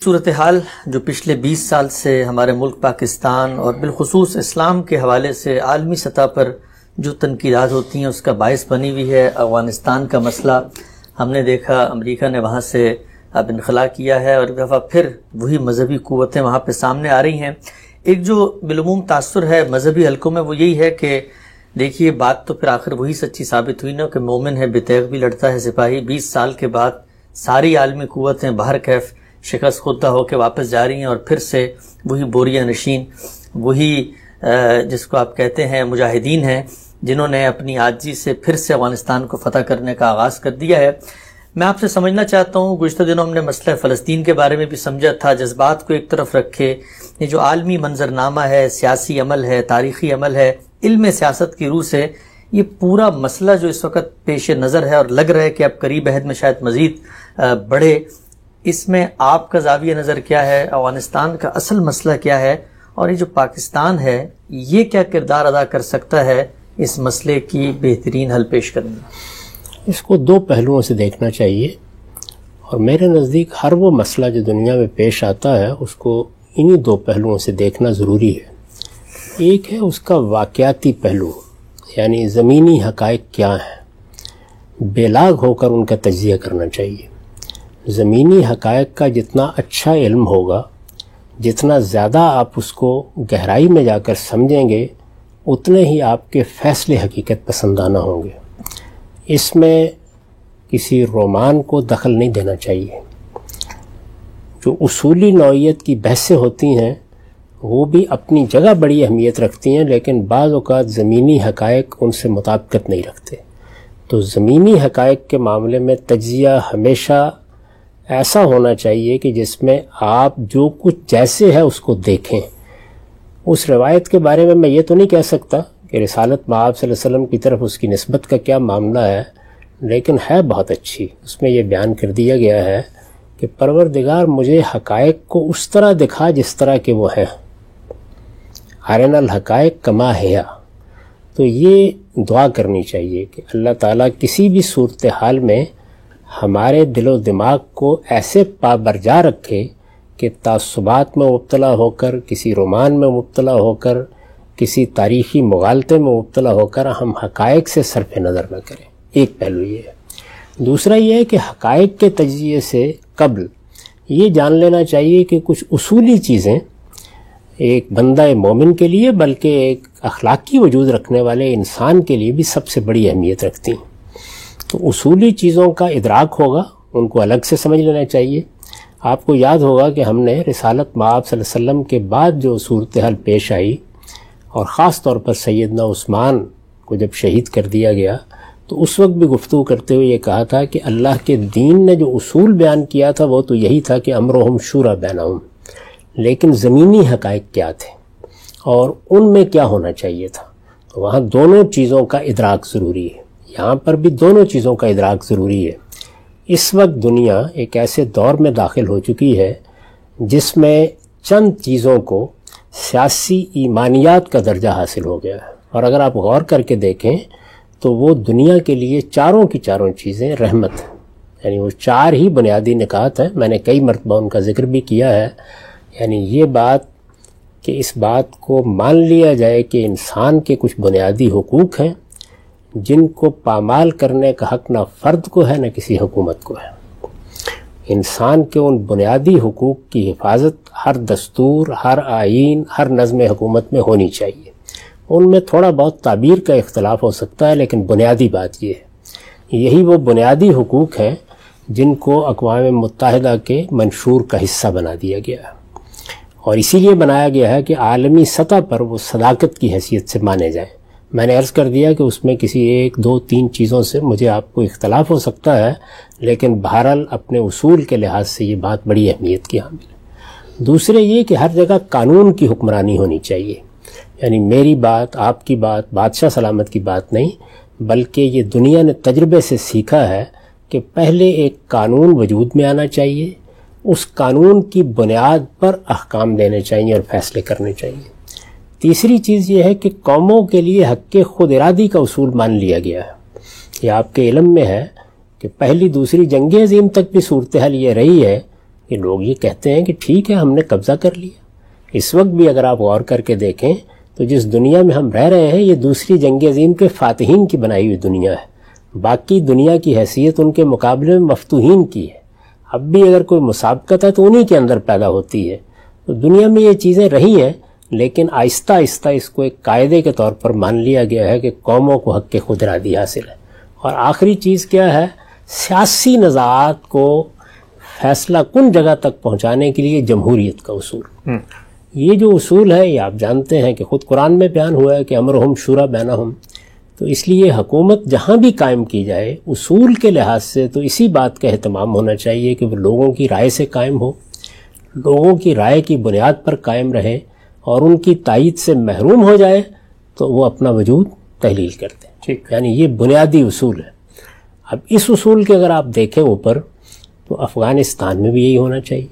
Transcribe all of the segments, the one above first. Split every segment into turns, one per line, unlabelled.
صورتحال جو پچھلے 20 سال سے ہمارے ملک پاکستان اور بالخصوص اسلام کے حوالے سے عالمی سطح پر جو تنقیدات ہوتی ہیں اس کا باعث بنی ہوئی ہے۔ افغانستان کا مسئلہ ہم نے دیکھا، امریکہ نے وہاں سے اب انخلا کیا ہے اور ایک دفعہ پھر وہی مذہبی قوتیں وہاں پہ سامنے آ رہی ہیں۔ ایک جو بالعموم تاثر ہے مذہبی حلقوں میں وہ یہی ہے کہ دیکھیے بات تو پھر آخر وہی سچی ثابت ہوئی نا کہ مومن ہے بتیغ بھی لڑتا ہے سپاہی۔ 20 سال کے بعد ساری عالمی قوتیں باہر کیف شکست خوردہ ہو کے واپس جا رہی ہیں اور پھر سے وہی بوریہ نشین، وہی جس کو آپ کہتے ہیں مجاہدین ہیں جنہوں نے اپنی عاجزی سے پھر سے افغانستان کو فتح کرنے کا آغاز کر دیا ہے۔ میں آپ سے سمجھنا چاہتا ہوں، گزشتہ دنوں ہم نے مسئلہ فلسطین کے بارے میں بھی سمجھا تھا، جذبات کو ایک طرف رکھے یہ جو عالمی منظرنامہ ہے، سیاسی عمل ہے، تاریخی عمل ہے، علم سیاست کی روح سے یہ پورا مسئلہ جو اس وقت پیش نظر ہے اور لگ رہا ہے کہ اب قریب عہد میں شاید مزید بڑھے، اس میں آپ کا زاویہ نظر کیا ہے؟ افغانستان کا اصل مسئلہ کیا ہے اور یہ جو پاکستان ہے یہ کیا کردار ادا کر سکتا ہے اس مسئلے کی بہترین حل پیش کرنے میں؟
اس کو دو پہلوؤں سے دیکھنا چاہیے، اور میرے نزدیک ہر وہ مسئلہ جو دنیا میں پیش آتا ہے اس کو انہی دو پہلوؤں سے دیکھنا ضروری ہے۔ ایک ہے اس کا واقعاتی پہلو، یعنی زمینی حقائق کیا ہیں، بے لاگ ہو کر ان کا تجزیہ کرنا چاہیے۔ زمینی حقائق کا جتنا اچھا علم ہوگا، جتنا زیادہ آپ اس کو گہرائی میں جا کر سمجھیں گے، اتنے ہی آپ کے فیصلے حقیقت پسندانہ ہوں گے۔ اس میں کسی رومان کو دخل نہیں دینا چاہیے۔ جو اصولی نوعیت کی بحثیں ہوتی ہیں وہ بھی اپنی جگہ بڑی اہمیت رکھتی ہیں، لیکن بعض اوقات زمینی حقائق ان سے مطابقت نہیں رکھتے۔ تو زمینی حقائق کے معاملے میں تجزیہ ہمیشہ ایسا ہونا چاہیے کہ جس میں آپ جو کچھ جیسے ہے اس کو دیکھیں۔ اس روایت کے بارے میں یہ تو نہیں کہہ سکتا کہ رسالت مآب صلی اللہ علیہ وسلم کی طرف اس کی نسبت کا کیا معاملہ ہے، لیکن ہے بہت اچھی۔ اس میں یہ بیان کر دیا گیا ہے کہ پروردگار مجھے حقائق کو اس طرح دکھا جس طرح کہ وہ ہیں، ارنا الحقائق کما ہیا۔ تو یہ دعا کرنی چاہیے کہ اللہ تعالیٰ کسی بھی صورتحال میں ہمارے دل و دماغ کو ایسے پابرجا رکھے کہ تعصبات میں مبتلا ہو کر، کسی رومان میں مبتلا ہو کر، کسی تاریخی مغالطے میں مبتلا ہو کر ہم حقائق سے صرف نظر نہ کریں۔ ایک پہلو یہ ہے۔ دوسرا یہ ہے کہ حقائق کے تجزیے سے قبل یہ جان لینا چاہیے کہ کچھ اصولی چیزیں ایک بندہ مومن کے لیے، بلکہ ایک اخلاقی وجود رکھنے والے انسان کے لیے بھی سب سے بڑی اہمیت رکھتی ہیں۔ تو اصولی چیزوں کا ادراک ہوگا، ان کو الگ سے سمجھ لینا چاہیے۔ آپ کو یاد ہوگا کہ ہم نے رسالت مآب صلی اللہ علیہ وسلم کے بعد جو صورتحال پیش آئی، اور خاص طور پر سیدنا عثمان کو جب شہید کر دیا گیا، تو اس وقت بھی گفتگو کرتے ہوئے یہ کہا تھا کہ اللہ کے دین نے جو اصول بیان کیا تھا وہ تو یہی تھا کہ امرہم شورا بینہم، لیکن زمینی حقائق کیا تھے اور ان میں کیا ہونا چاہیے تھا۔ تو وہاں دونوں چیزوں کا ادراک ضروری ہے، یہاں پر بھی دونوں چیزوں کا ادراک ضروری ہے۔ اس وقت دنیا ایک ایسے دور میں داخل ہو چکی ہے جس میں چند چیزوں کو سیاسی ایمانیات کا درجہ حاصل ہو گیا ہے، اور اگر آپ غور کر کے دیکھیں تو وہ دنیا کے لیے چاروں کی چاروں چیزیں رحمت ہیں، یعنی وہ چار ہی بنیادی نکات ہیں۔ میں نے کئی مرتبہ ان کا ذکر بھی کیا ہے، یعنی یہ بات کہ اس بات کو مان لیا جائے کہ انسان کے کچھ بنیادی حقوق ہیں جن کو پامال کرنے کا حق نہ فرد کو ہے نہ کسی حکومت کو ہے۔ انسان کے ان بنیادی حقوق کی حفاظت ہر دستور، ہر آئین، ہر نظم حکومت میں ہونی چاہیے۔ ان میں تھوڑا بہت تعبیر کا اختلاف ہو سکتا ہے، لیکن بنیادی بات یہ ہے۔ یہی وہ بنیادی حقوق ہیں جن کو اقوام متحدہ کے منشور کا حصہ بنا دیا گیا ہے، اور اسی لیے بنایا گیا ہے کہ عالمی سطح پر وہ صداقت کی حیثیت سے مانے جائیں۔ میں نے عرض کر دیا کہ اس میں کسی ایک دو تین چیزوں سے مجھے آپ کو اختلاف ہو سکتا ہے، لیکن بہرحال اپنے اصول کے لحاظ سے یہ بات بڑی اہمیت کی حامل ہے۔ دوسرے یہ کہ ہر جگہ قانون کی حکمرانی ہونی چاہیے، یعنی میری بات، آپ کی بات، بادشاہ سلامت کی بات نہیں، بلکہ یہ دنیا نے تجربے سے سیکھا ہے کہ پہلے ایک قانون وجود میں آنا چاہیے، اس قانون کی بنیاد پر احکام دینے چاہیے اور فیصلے کرنے چاہیے۔ تیسری چیز یہ ہے کہ قوموں کے لیے حق خود ارادی کا اصول مان لیا گیا ہے۔ یہ آپ کے علم میں ہے کہ پہلی دوسری جنگ عظیم تک بھی صورتحال یہ رہی ہے کہ لوگ یہ کہتے ہیں کہ ٹھیک ہے ہم نے قبضہ کر لیا. اس وقت بھی اگر آپ غور کر کے دیکھیں تو جس دنیا میں ہم رہ رہے ہیں یہ دوسری جنگ عظیم کے فاتحین کی بنائی ہوئی دنیا ہے. باقی دنیا کی حیثیت ان کے مقابلے میں مفتوحین کی ہے. اب بھی اگر کوئی مسابقت ہے تو انہی کے اندر پیدا ہوتی ہے. تو دنیا میں یہ چیزیں رہی ہیں لیکن آہستہ آہستہ اس کو ایک قاعدے کے طور پر مان لیا گیا ہے کہ قوموں کو حق خود ارادی حاصل ہے. اور آخری چیز کیا ہے؟ سیاسی نزاعات کو فیصلہ کن جگہ تک پہنچانے کے لیے جمہوریت کا اصول. یہ جو اصول ہے یہ آپ جانتے ہیں کہ خود قرآن میں بیان ہوا ہے کہ امرہم شورا بینہم. تو اس لیے حکومت جہاں بھی قائم کی جائے اصول کے لحاظ سے تو اسی بات کا اہتمام ہونا چاہیے کہ وہ لوگوں کی رائے سے قائم ہو، لوگوں کی رائے کی بنیاد پر قائم رہے، اور ان کی تائید سے محروم ہو جائے تو وہ اپنا وجود تحلیل کرتے ہیں. ٹھیک، یعنی یہ بنیادی اصول ہے. اب اس اصول کے اگر آپ دیکھیں اوپر تو افغانستان میں بھی یہی ہونا چاہیے.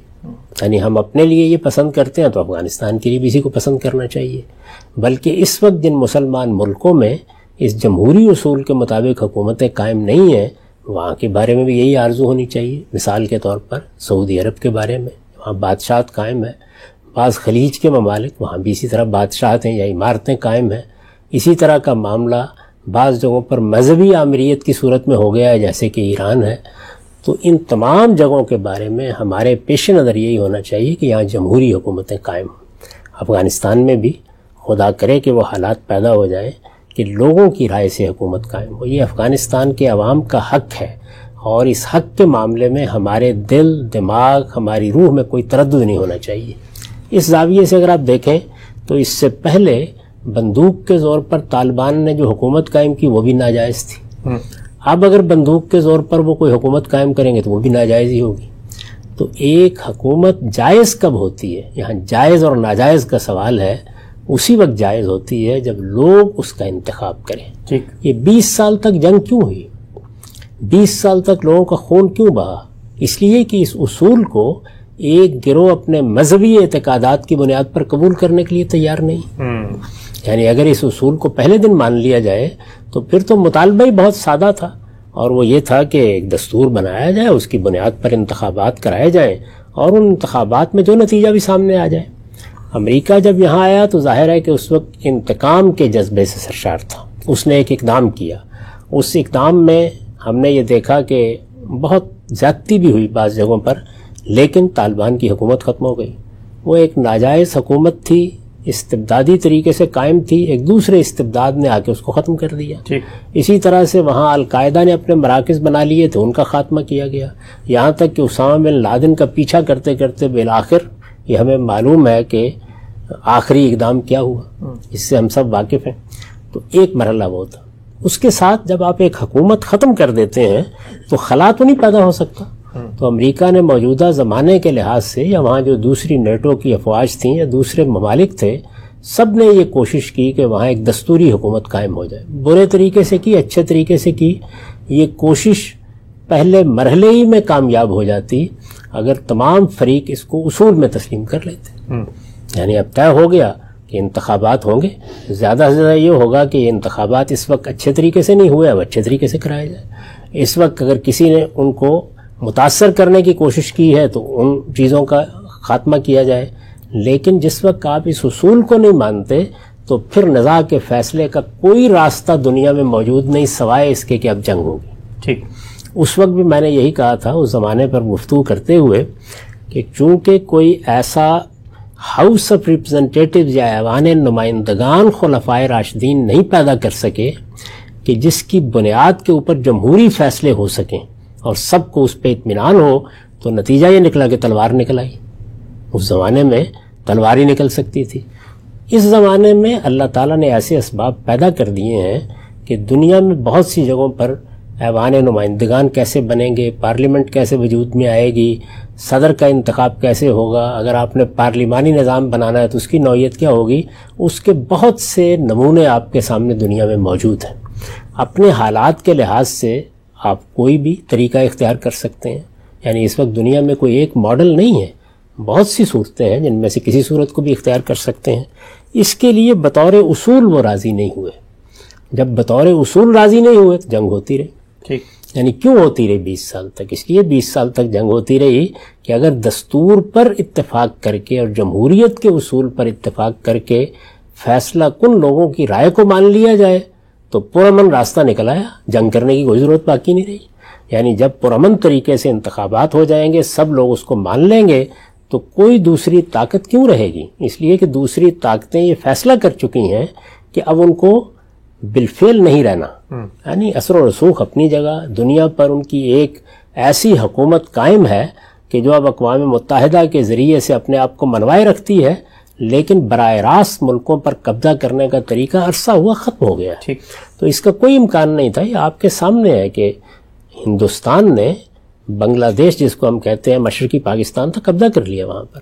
یعنی ہم اپنے لیے یہ پسند کرتے ہیں تو افغانستان کے لیے بھی اسی کو پسند کرنا چاہیے. بلکہ اس وقت جن مسلمان ملکوں میں اس جمہوری اصول کے مطابق حکومتیں قائم نہیں ہیں وہاں کے بارے میں بھی یہی آرزو ہونی چاہیے. مثال کے طور پر سعودی عرب کے بارے میں، وہاں بادشاہت قائم ہے. بعض خلیج کے ممالک وہاں بھی اسی طرح بادشاہتیں یا عمارتیں قائم ہیں. اسی طرح کا معاملہ بعض جگہوں پر مذہبی آمریت کی صورت میں ہو گیا ہے جیسے کہ ایران ہے. تو ان تمام جگہوں کے بارے میں ہمارے پیش نظر یہی ہونا چاہیے کہ یہاں جمہوری حکومتیں قائم ہوں. افغانستان میں بھی خدا کرے کہ وہ حالات پیدا ہو جائیں کہ لوگوں کی رائے سے حکومت قائم ہو. یہ افغانستان کے عوام کا حق ہے اور اس حق کے معاملے میں ہمارے دل، دماغ، ہماری روح میں کوئی تردد نہیں ہونا چاہیے. اس زاویے سے اگر آپ دیکھیں تو اس سے پہلے بندوق کے زور پر طالبان نے جو حکومت قائم کی وہ بھی ناجائز تھی. اب اگر بندوق کے زور پر وہ کوئی حکومت قائم کریں گے تو وہ بھی ناجائز ہی ہوگی. تو ایک حکومت جائز کب ہوتی ہے؟ یہاں جائز اور ناجائز کا سوال ہے. اسی وقت جائز ہوتی ہے جب لوگ اس کا انتخاب کریں. یہ 20 سال تک جنگ کیوں ہوئی؟ 20 سال تک لوگوں کا خون کیوں بہا؟ اس لیے کہ اس اصول کو ایک گروہ اپنے مذہبی اعتقادات کی بنیاد پر قبول کرنے کے لیے تیار نہیں. یعنی اگر اس اصول کو پہلے دن مان لیا جائے تو پھر تو مطالبہ ہی بہت سادہ تھا، اور وہ یہ تھا کہ ایک دستور بنایا جائے، اس کی بنیاد پر انتخابات کرائے جائیں اور ان انتخابات میں جو نتیجہ بھی سامنے آ جائے. امریکہ جب یہاں آیا تو ظاہر ہے کہ اس وقت انتقام کے جذبے سے سرشار تھا. اس نے ایک اقدام کیا. اس اقدام میں ہم نے یہ دیکھا کہ بہت زیادتی بھی ہوئی بعض جگہوں پر، لیکن طالبان کی حکومت ختم ہو گئی. وہ ایک ناجائز حکومت تھی، استبدادی طریقے سے قائم تھی. ایک دوسرے استبداد نے آ کے اس کو ختم کر دیا. اسی طرح سے وہاں القاعدہ نے اپنے مراکز بنا لیے تھے، ان کا خاتمہ کیا گیا. یہاں تک کہ اسامہ بن لادن کا پیچھا کرتے کرتے بالآخر یہ ہمیں معلوم ہے کہ آخری اقدام کیا ہوا، اس سے ہم سب واقف ہیں. تو ایک مرحلہ وہ تھا. اس کے ساتھ جب آپ ایک حکومت ختم کر دیتے ہیں تو خلا تو نہیں پیدا ہو سکتا. تو امریکہ نے موجودہ زمانے کے لحاظ سے یا وہاں جو دوسری نیٹو کی افواج تھیں یا دوسرے ممالک تھے، سب نے یہ کوشش کی کہ وہاں ایک دستوری حکومت قائم ہو جائے. برے طریقے سے کی، اچھے طریقے سے کی. یہ کوشش پہلے مرحلے ہی میں کامیاب ہو جاتی اگر تمام فریق اس کو اصول میں تسلیم کر لیتے. یعنی اب طے ہو گیا کہ انتخابات ہوں گے. زیادہ سے زیادہ یہ ہوگا کہ یہ انتخابات اس وقت اچھے طریقے سے نہیں ہوئے، اب اچھے طریقے سے کرائے جائے. اس وقت اگر کسی نے ان کو متاثر کرنے کی کوشش کی ہے تو ان چیزوں کا خاتمہ کیا جائے. لیکن جس وقت آپ اس اصول کو نہیں مانتے تو پھر نزاع کے فیصلے کا کوئی راستہ دنیا میں موجود نہیں سوائے اس کے کہ اب جنگ ہوگی. ٹھیک، اس وقت بھی میں نے یہی کہا تھا اس زمانے پر گفتگو کرتے ہوئے کہ چونکہ کوئی ایسا ہاؤس آف ریپرزنٹیٹیوز یا ایوان نمائندگان خلفائے راشدین نہیں پیدا کر سکے کہ جس کی بنیاد کے اوپر جمہوری فیصلے ہو سکیں اور سب کو اس پہ اطمینان ہو، تو نتیجہ یہ نکلا کہ تلوار نکل آئی. اس زمانے میں تلوار ہی نکل سکتی تھی. اس زمانے میں اللہ تعالیٰ نے ایسے اسباب پیدا کر دیے ہیں کہ دنیا میں بہت سی جگہوں پر ایوان نمائندگان کیسے بنیں گے، پارلیمنٹ کیسے وجود میں آئے گی، صدر کا انتخاب کیسے ہوگا، اگر آپ نے پارلیمانی نظام بنانا ہے تو اس کی نوعیت کیا ہوگی، اس کے بہت سے نمونے آپ کے سامنے دنیا میں موجود ہیں. اپنے حالات کے لحاظ سے آپ کوئی بھی طریقہ اختیار کر سکتے ہیں. یعنی اس وقت دنیا میں کوئی ایک ماڈل نہیں ہے، بہت سی صورتیں ہیں جن میں سے کسی صورت کو بھی اختیار کر سکتے ہیں. اس کے لیے بطور اصول وہ راضی نہیں ہوئے. جب بطور اصول راضی نہیں ہوئے تو جنگ ہوتی رہی. ٹھیک، یعنی کیوں ہوتی رہی 20 سال تک؟ اس لیے 20 سال تک جنگ ہوتی رہی کہ اگر دستور پر اتفاق کر کے اور جمہوریت کے اصول پر اتفاق کر کے فیصلہ کن لوگوں کی رائے کو مان لیا جائے تو پرامن راستہ نکل آیا، جنگ کرنے کی کوئی ضرورت باقی نہیں رہی۔ یعنی جب پرامن طریقے سے انتخابات ہو جائیں گے، سب لوگ اس کو مان لیں گے، تو کوئی دوسری طاقت کیوں رہے گی؟ اس لیے کہ دوسری طاقتیں یہ فیصلہ کر چکی ہیں کہ اب ان کو بالفعل نہیں رہنا، یعنی اثر و رسوخ اپنی جگہ، دنیا پر ان کی ایک ایسی حکومت قائم ہے کہ جو اب اقوام متحدہ کے ذریعے سے اپنے آپ کو منوائے رکھتی ہے، لیکن براہ راست ملکوں پر قبضہ کرنے کا طریقہ عرصہ ہوا ختم ہو گیا۔ تو اس کا کوئی امکان نہیں تھا۔ یہ آپ کے سامنے ہے کہ ہندوستان نے بنگلہ دیش، جس کو ہم کہتے ہیں مشرقی پاکستان تھا، قبضہ کر لیا وہاں پر،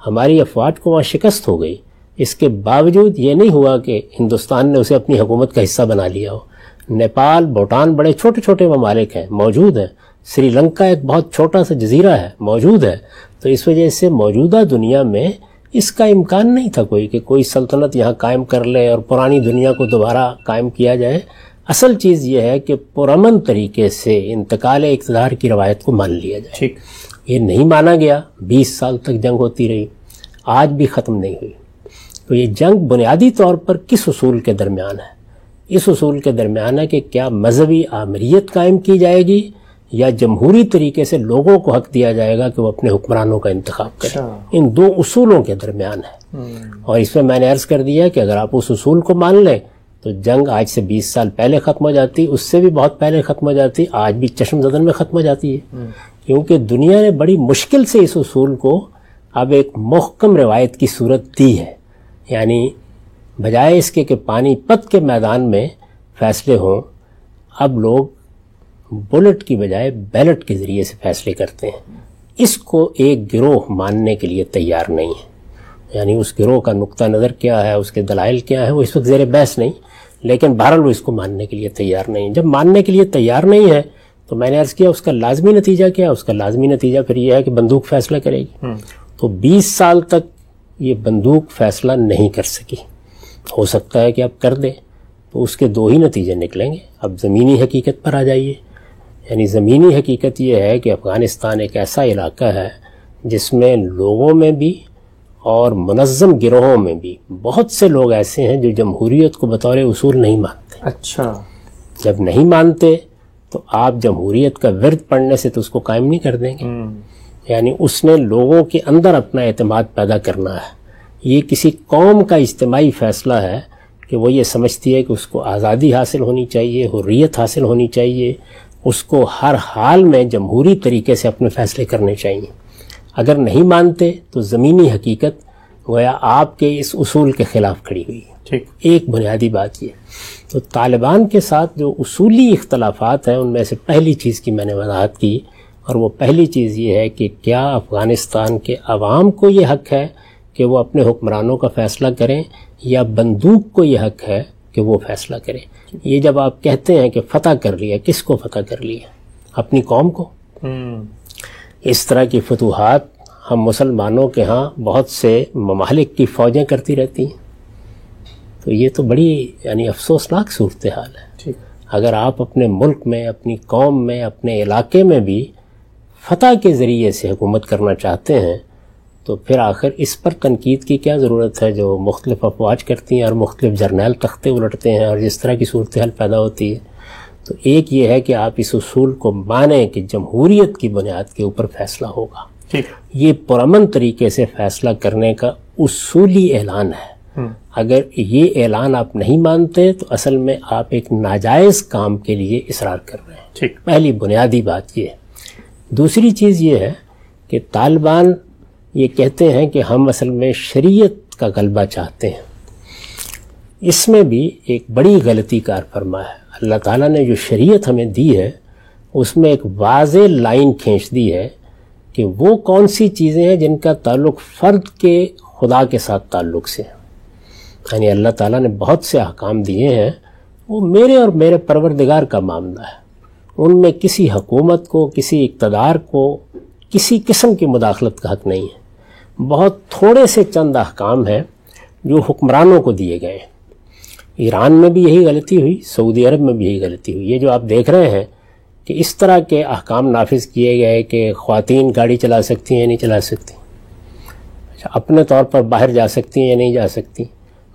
ہماری افواج کو وہاں شکست ہو گئی۔ اس کے باوجود یہ نہیں ہوا کہ ہندوستان نے اسے اپنی حکومت کا حصہ بنا لیا ہو۔ نیپال، بھوٹان بڑے چھوٹے چھوٹے ممالک ہیں، موجود ہیں۔ سری لنکا ایک بہت چھوٹا سا جزیرہ ہے، موجود ہے۔ تو اس وجہ سے موجودہ دنیا میں اس کا امکان نہیں تھا کوئی کہ کوئی سلطنت یہاں قائم کر لے اور پرانی دنیا کو دوبارہ قائم کیا جائے۔ اصل چیز یہ ہے کہ پرامن طریقے سے انتقال اقتدار کی روایت کو مان لیا جائے۔ یہ نہیں مانا گیا، 20 سال تک جنگ ہوتی رہی، آج بھی ختم نہیں ہوئی۔ تو یہ جنگ بنیادی طور پر کس اصول کے درمیان ہے؟ اس اصول کے درمیان ہے کہ کیا مذہبی آمریت قائم کی جائے گی یا جمہوری طریقے سے لوگوں کو حق دیا جائے گا کہ وہ اپنے حکمرانوں کا انتخاب کریں۔ ان دو اصولوں کے درمیان ہے، اور اس میں میں نے عرض کر دیا کہ اگر آپ اس اصول کو مان لیں تو جنگ آج سے 20 سال پہلے ختم ہو جاتی، اس سے بھی بہت پہلے ختم ہو جاتی، آج بھی چشم زدن میں ختم ہو جاتی ہے، کیونکہ دنیا نے بڑی مشکل سے اس اصول کو اب ایک محکم روایت کی صورت دی ہے۔ یعنی بجائے اس کے کہ پانی پت کے میدان میں فیصلے ہوں، اب لوگ بلٹ کی بجائے بیلٹ کے ذریعے سے فیصلے کرتے ہیں۔ اس کو ایک گروہ ماننے کے لیے تیار نہیں ہے، یعنی اس گروہ کا نقطہ نظر کیا ہے، اس کے دلائل کیا ہے، وہ اس وقت زیر بحث نہیں، لیکن بہرحال وہ اس کو ماننے کے لیے تیار نہیں۔ جب ماننے کے لیے تیار نہیں ہے تو میں نے عرض کیا اس کا لازمی نتیجہ کیا ہے؟ اس کا لازمی نتیجہ پھر یہ ہے کہ بندوق فیصلہ کرے گی۔ تو 20 سال تک یہ بندوق فیصلہ نہیں کر سکی، ہو سکتا ہے کہ اب کر دے، تو اس کے دو ہی نتیجے نکلیں گے۔ اب زمینی حقیقت پر آ جائیے، یعنی زمینی حقیقت یہ ہے کہ افغانستان ایک ایسا علاقہ ہے جس میں لوگوں میں بھی اور منظم گروہوں میں بھی بہت سے لوگ ایسے ہیں جو جمہوریت کو بطور اصول نہیں مانتے۔
اچھا،
جب نہیں مانتے تو آپ جمہوریت کا ورد پڑھنے سے تو اس کو قائم نہیں کر دیں گے۔ یعنی اس نے لوگوں کے اندر اپنا اعتماد پیدا کرنا ہے۔ یہ کسی قوم کا اجتماعی فیصلہ ہے کہ وہ یہ سمجھتی ہے کہ اس کو آزادی حاصل ہونی چاہیے، حریت حاصل ہونی چاہیے، اس کو ہر حال میں جمہوری طریقے سے اپنے فیصلے کرنے چاہیے۔ اگر نہیں مانتے تو زمینی حقیقت گویا آپ کے اس اصول کے خلاف کھڑی ہوئی ہے۔ ایک بنیادی بات یہ، تو طالبان کے ساتھ جو اصولی اختلافات ہیں ان میں سے پہلی چیز کی میں نے وضاحت کی، اور وہ پہلی چیز یہ ہے کہ کیا افغانستان کے عوام کو یہ حق ہے کہ وہ اپنے حکمرانوں کا فیصلہ کریں، یا بندوق کو یہ حق ہے کہ وہ فیصلہ کریں۔ یہ جب آپ کہتے ہیں کہ فتح کر لیا، کس کو فتح کر لیا؟ اپنی قوم کو۔ اس طرح کی فتوحات ہم مسلمانوں کے ہاں بہت سے ممالک کی فوجیں کرتی رہتی ہیں، تو یہ تو بڑی یعنی افسوسناک صورتحال ہے۔ اگر آپ اپنے ملک میں، اپنی قوم میں، اپنے علاقے میں بھی فتح کے ذریعے سے حکومت کرنا چاہتے ہیں تو پھر آخر اس پر تنقید کی کیا ضرورت ہے جو مختلف افواج کرتی ہیں اور مختلف جرنیل تختے الٹتے ہیں اور جس طرح کی صورتحال پیدا ہوتی ہے۔ تو ایک یہ ہے کہ آپ اس اصول کو مانیں کہ جمہوریت کی بنیاد کے اوپر فیصلہ ہوگا۔ یہ پرامن طریقے سے فیصلہ کرنے کا اصولی اعلان ہے۔ اگر یہ اعلان آپ نہیں مانتے تو اصل میں آپ ایک ناجائز کام کے لیے اصرار کر رہے ہیں۔ پہلی بنیادی بات یہ ہے۔ دوسری چیز یہ ہے کہ طالبان یہ کہتے ہیں کہ ہم اصل میں شریعت کا غلبہ چاہتے ہیں۔ اس میں بھی ایک بڑی غلطی کار فرما ہے۔ اللہ تعالیٰ نے جو شریعت ہمیں دی ہے اس میں ایک واضح لائن کھینچ دی ہے کہ وہ کون سی چیزیں ہیں جن کا تعلق فرد کے خدا کے ساتھ تعلق سے ہے۔ یعنی اللہ تعالیٰ نے بہت سے احکام دیے ہیں، وہ میرے اور میرے پروردگار کا معاملہ ہے، ان میں کسی حکومت کو، کسی اقتدار کو کسی قسم کی مداخلت کا حق نہیں ہے۔ بہت تھوڑے سے چند احکام ہیں جو حکمرانوں کو دیے گئے ہیں۔ ایران میں بھی یہی غلطی ہوئی، سعودی عرب میں بھی یہی غلطی ہوئی۔ یہ جو آپ دیکھ رہے ہیں کہ اس طرح کے احکام نافذ کیے گئے کہ خواتین گاڑی چلا سکتی ہیں یا نہیں چلا سکتی، اپنے طور پر باہر جا سکتی ہیں یا نہیں جا سکتی،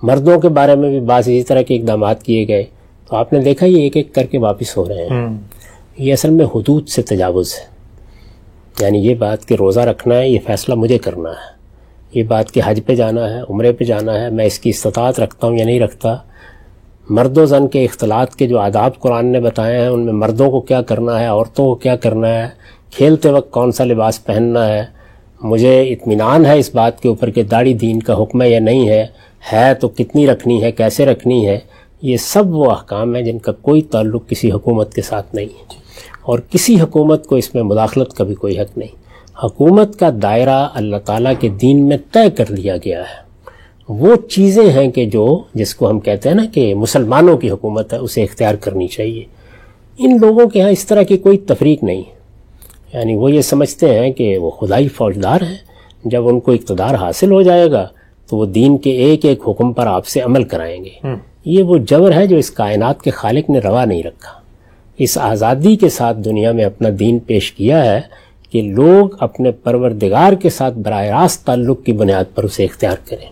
مردوں کے بارے میں بھی بعض اسی طرح کے اقدامات کیے گئے، تو آپ نے دیکھا یہ ایک ایک کر کے واپس ہو رہے ہیں۔ یہ اصل میں حدود سے تجاوز ہے، یعنی یہ بات کہ روزہ رکھنا ہے یہ فیصلہ مجھے کرنا ہے، یہ بات کہ حج پہ جانا ہے، عمرے پہ جانا ہے، میں اس کی استطاعت رکھتا ہوں یا نہیں رکھتا۔ مرد و زن کے اختلاط کے جو آداب قرآن نے بتائے ہیں ان میں مردوں کو کیا کرنا ہے، عورتوں کو کیا کرنا ہے، کھیلتے وقت کون سا لباس پہننا ہے، مجھے اطمینان ہے اس بات کے اوپر کہ داڑھی دین کا حکم ہے یا نہیں ہے تو کتنی رکھنی ہے، کیسے رکھنی ہے، یہ سب وہ احکام ہیں جن کا کوئی تعلق کسی حکومت کے ساتھ نہیں ہے، اور کسی حکومت کو اس میں مداخلت کا بھی کوئی حق نہیں۔ حکومت کا دائرہ اللہ تعالیٰ کے دین میں طے کر لیا گیا ہے، وہ چیزیں ہیں کہ جس کو ہم کہتے ہیں نا کہ مسلمانوں کی حکومت ہے، اسے اختیار کرنی چاہیے۔ ان لوگوں کے ہاں اس طرح کی کوئی تفریق نہیں ہے، یعنی وہ یہ سمجھتے ہیں کہ وہ خدائی فوجدار ہیں، جب ان کو اقتدار حاصل ہو جائے گا تو وہ دین کے ایک ایک حکم پر آپ سے عمل کرائیں گے۔ یہ وہ جبر ہے جو اس کائنات کے خالق نے روا نہیں رکھا۔ اس آزادی کے ساتھ دنیا میں اپنا دین پیش کیا ہے کہ لوگ اپنے پروردگار کے ساتھ براہ راست تعلق کی بنیاد پر اسے اختیار کریں۔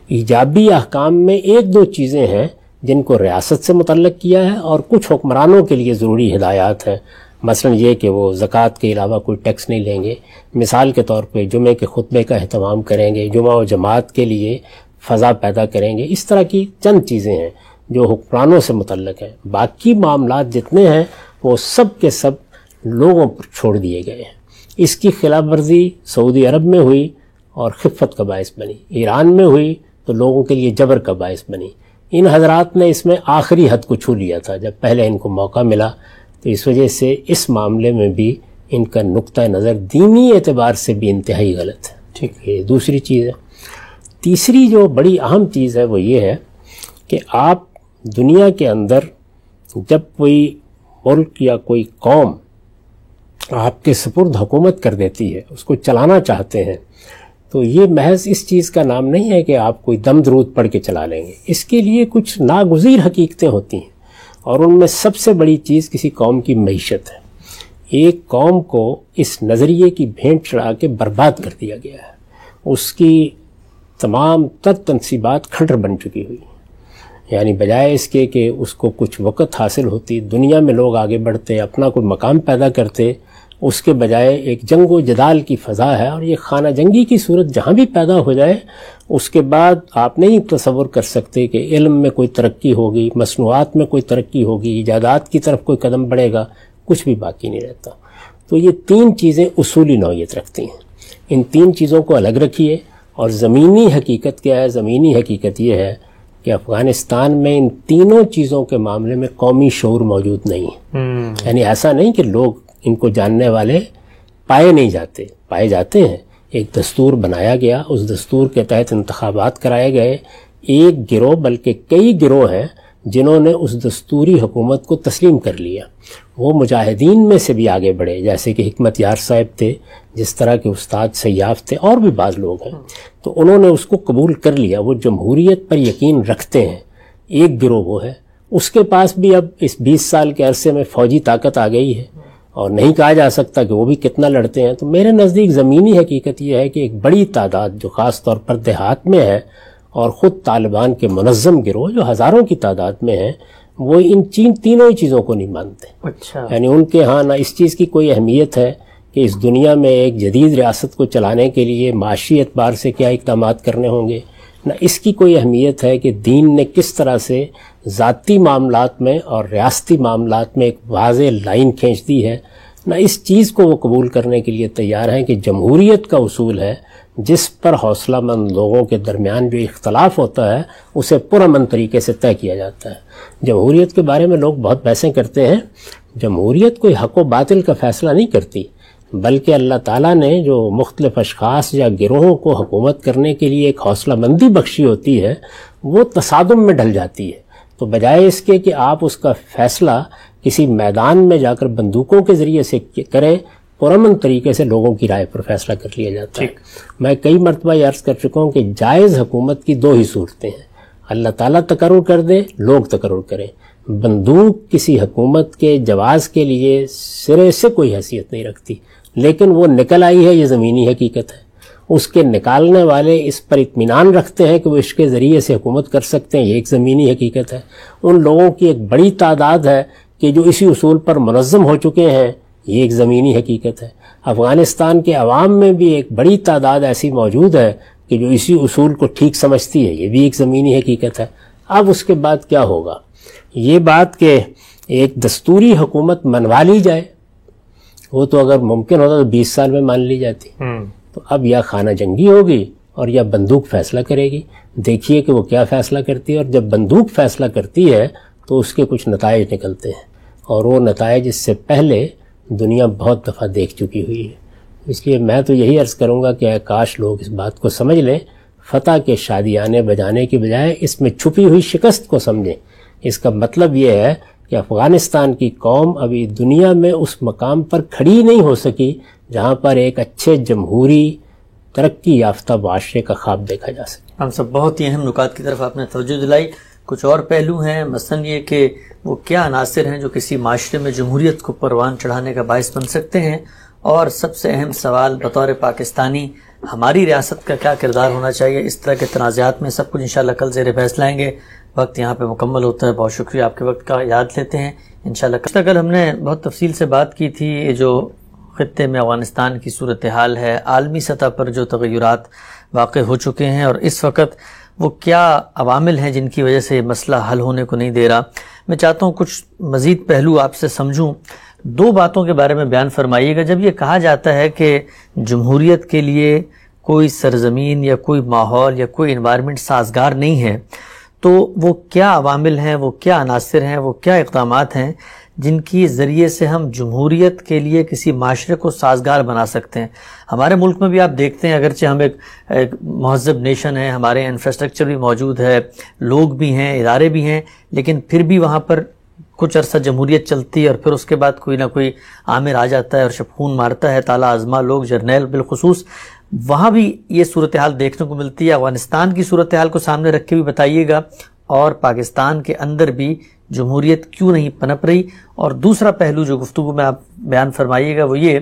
ایجابی احکام میں ایک دو چیزیں ہیں جن کو ریاست سے متعلق کیا ہے، اور کچھ حکمرانوں کے لیے ضروری ہدایات ہیں، مثلا یہ کہ وہ زکوٰۃ کے علاوہ کوئی ٹیکس نہیں لیں گے، مثال کے طور پہ جمعے کے خطبے کا اہتمام کریں گے، جمعہ و جماعت کے لیے فضا پیدا کریں گے، اس طرح کی چند چیزیں ہیں جو حکمرانوں سے متعلق ہیں۔ باقی معاملات جتنے ہیں وہ سب کے سب لوگوں پر چھوڑ دیے گئے ہیں۔ اس کی خلاف ورزی سعودی عرب میں ہوئی اور خفت کا باعث بنی، ایران میں ہوئی تو لوگوں کے لیے جبر کا باعث بنی۔ ان حضرات نے اس میں آخری حد کو چھو لیا تھا جب پہلے ان کو موقع ملا، تو اس وجہ سے اس معاملے میں بھی ان کا نقطہ نظر دینی اعتبار سے بھی انتہائی غلط ہے۔ ٹھیک، یہ دوسری چیز ہے۔ تیسری جو بڑی اہم چیز ہے وہ یہ ہے کہ آپ دنیا کے اندر جب کوئی ملک یا کوئی قوم آپ کے سپرد حکومت کر دیتی ہے، اس کو چلانا چاہتے ہیں، تو یہ محض اس چیز کا نام نہیں ہے کہ آپ کوئی دم درود پڑھ کے چلا لیں گے، اس کے لیے کچھ ناگزیر حقیقتیں ہوتی ہیں، اور ان میں سب سے بڑی چیز کسی قوم کی معیشت ہے۔ ایک قوم کو اس نظریے کی بھینٹ چڑھا کے برباد کر دیا گیا ہے، اس کی تمام تر تنصیبات کھنڈر بن چکی ہوئی، یعنی بجائے اس کے کہ اس کو کچھ وقت حاصل ہوتی، دنیا میں لوگ آگے بڑھتے، اپنا کوئی مقام پیدا کرتے، اس کے بجائے ایک جنگ و جدال کی فضا ہے، اور یہ خانہ جنگی کی صورت جہاں بھی پیدا ہو جائے اس کے بعد آپ نہیں تصور کر سکتے کہ علم میں کوئی ترقی ہوگی، مصنوعات میں کوئی ترقی ہوگی، ایجادات کی طرف کوئی قدم بڑھے گا، کچھ بھی باقی نہیں رہتا۔ تو یہ تین چیزیں اصولی نوعیت رکھتی ہیں، ان تین چیزوں کو الگ رکھیے۔ اور زمینی حقیقت کیا ہے؟ زمینی حقیقت یہ ہے کہ افغانستان میں ان تینوں چیزوں کے معاملے میں قومی شعور موجود نہیں ہے، یعنی ایسا نہیں کہ لوگ ان کو جاننے والے پائے نہیں جاتے، پائے جاتے ہیں۔ ایک دستور بنایا گیا، اس دستور کے تحت انتخابات کرائے گئے، ایک گروہ بلکہ کئی گروہ ہیں جنہوں نے اس دستوری حکومت کو تسلیم کر لیا۔ وہ مجاہدین میں سے بھی آگے بڑھے، جیسے کہ حکمت یار صاحب تھے، جس طرح کے استاد سیاف تھے، اور بھی بعض لوگ ہیں، تو انہوں نے اس کو قبول کر لیا۔ وہ جمہوریت پر یقین رکھتے ہیں، ایک گروہ وہ ہے۔ اس کے پاس بھی اب اس 20 سال کے عرصے میں فوجی طاقت آ گئی ہے، اور نہیں کہا جا سکتا کہ وہ بھی کتنا لڑتے ہیں۔ تو میرے نزدیک زمینی حقیقت یہ ہے کہ ایک بڑی تعداد جو خاص طور پر دیہات میں ہے، اور خود طالبان کے منظم گروہ جو ہزاروں کی تعداد میں ہیں، وہ ان تینوں ہی چیزوں کو نہیں مانتے۔ اچھا، یعنی ان کے ہاں نہ اس چیز کی کوئی اہمیت ہے کہ اس دنیا میں ایک جدید ریاست کو چلانے کے لیے معاشی اعتبار سے کیا اقدامات کرنے ہوں گے، نہ اس کی کوئی اہمیت ہے کہ دین نے کس طرح سے ذاتی معاملات میں اور ریاستی معاملات میں ایک واضح لائن کھینچ دی ہے، نہ اس چیز کو وہ قبول کرنے کے لیے تیار ہیں کہ جمہوریت کا اصول ہے جس پر حوصلہ مند لوگوں کے درمیان جو اختلاف ہوتا ہے اسے پرامن طریقے سے طے کیا جاتا ہے۔ جمہوریت کے بارے میں لوگ بہت بحثیں کرتے ہیں، جمہوریت کوئی حق و باطل کا فیصلہ نہیں کرتی، بلکہ اللہ تعالیٰ نے جو مختلف اشخاص یا گروہوں کو حکومت کرنے کے لیے ایک حوصلہ مندی بخشی ہوتی ہے، وہ تصادم میں ڈھل جاتی ہے۔ تو بجائے اس کے کہ آپ اس کا فیصلہ کسی میدان میں جا کر بندوقوں کے ذریعے سے کریں، پرامن طریقے سے لوگوں کی رائے پر فیصلہ کر لیا جاتا ہے۔ میں کئی مرتبہ یہ عرض کر چکا ہوں کہ جائز حکومت کی دو ہی صورتیں ہیں، اللہ تعالیٰ تقرر کر دے، لوگ تقرر کریں۔ بندوق کسی حکومت کے جواز کے لیے سرے سے کوئی حیثیت نہیں رکھتی، لیکن وہ نکل آئی ہے، یہ زمینی حقیقت ہے۔ اس کے نکالنے والے اس پر اطمینان رکھتے ہیں کہ وہ اس کے ذریعے سے حکومت کر سکتے ہیں، یہ ایک زمینی حقیقت ہے۔ ان لوگوں کی ایک بڑی تعداد ہے کہ جو اسی اصول پر منظم ہو چکے ہیں، یہ ایک زمینی حقیقت ہے۔ افغانستان کے عوام میں بھی ایک بڑی تعداد ایسی موجود ہے کہ جو اسی اصول کو ٹھیک سمجھتی ہے، یہ بھی ایک زمینی حقیقت ہے۔ اب اس کے بعد کیا ہوگا؟ یہ بات کہ ایک دستوری حکومت منوا لی جائے، وہ تو اگر ممکن ہوتا تو 20 سال میں مان لی جاتی۔ تو اب یا خانہ جنگی ہوگی اور یا بندوق فیصلہ کرے گی۔ دیکھیے کہ وہ کیا فیصلہ کرتی ہے، اور جب بندوق فیصلہ کرتی ہے تو اس کے کچھ نتائج نکلتے ہیں، اور وہ نتائج اس سے پہلے دنیا بہت دفعہ دیکھ چکی ہوئی ہے۔ اس لیے میں تو یہی عرض کروں گا کہ کاش لوگ اس بات کو سمجھ لیں، فتح کے شادیانے بجانے کی بجائے اس میں چھپی ہوئی شکست کو سمجھیں۔ اس کا مطلب یہ ہے کہ افغانستان کی قوم ابھی دنیا میں اس مقام پر کھڑی نہیں ہو سکی جہاں پر ایک اچھے جمہوری ترقی یافتہ معاشرے کا خواب دیکھا جا سکے۔
ہم سب بہت ہی اہم نکات کی طرف آپ نے توجہ دلائی۔ کچھ اور پہلو ہیں، مثلاً یہ کہ وہ کیا عناصر ہیں جو کسی معاشرے میں جمہوریت کو پروان چڑھانے کا باعث بن سکتے ہیں، اور سب سے اہم سوال بطور پاکستانی ہماری ریاست کا کیا کردار ہونا چاہیے۔ اس طرح کے تنازعات میں سب کچھ انشاءاللہ کل زیر بحث لائیں گے۔ وقت یہاں پہ مکمل ہوتا ہے، بہت شکریہ آپ کے وقت کا، یاد لیتے ہیں انشاءاللہ۔ کل ہم نے بہت تفصیل سے بات کی تھی یہ جو خطے میں افغانستان کی صورتحال ہے، عالمی سطح پر جو تغیرات واقع ہو چکے ہیں، اور اس وقت وہ کیا عوامل ہیں جن کی وجہ سے یہ مسئلہ حل ہونے کو نہیں دے رہا۔ میں چاہتا ہوں کچھ مزید پہلو آپ سے سمجھوں۔ دو باتوں کے بارے میں بیان فرمائیے گا۔ جب یہ کہا جاتا ہے کہ جمہوریت کے لیے کوئی سرزمین یا کوئی ماحول یا کوئی انوائرمنٹ سازگار نہیں ہے، تو وہ کیا عوامل ہیں، وہ کیا عناصر ہیں، وہ کیا اقدامات ہیں جن کی ذریعے سے ہم جمہوریت کے لیے کسی معاشرے کو سازگار بنا سکتے ہیں؟ ہمارے ملک میں بھی آپ دیکھتے ہیں، اگرچہ ہم ایک مہذب نیشن ہے، ہمارے انفراسٹرکچر بھی موجود ہے، لوگ بھی ہیں، ادارے بھی ہیں، لیکن پھر بھی وہاں پر کچھ عرصہ جمہوریت چلتی ہے اور پھر اس کے بعد کوئی نہ کوئی آمر آ جاتا ہے اور شبخون مارتا ہے، تالا ازما لوگ، جرنیل بالخصوص۔ وہاں بھی یہ صورتحال دیکھنے کو ملتی ہے۔ افغانستان کی صورتحال کو سامنے رکھ کے بھی بتائیے گا، اور پاکستان کے اندر بھی جمہوریت کیوں نہیں پنپ رہی۔ اور دوسرا پہلو جو گفتگو میں آپ بیان فرمائیے گا وہ یہ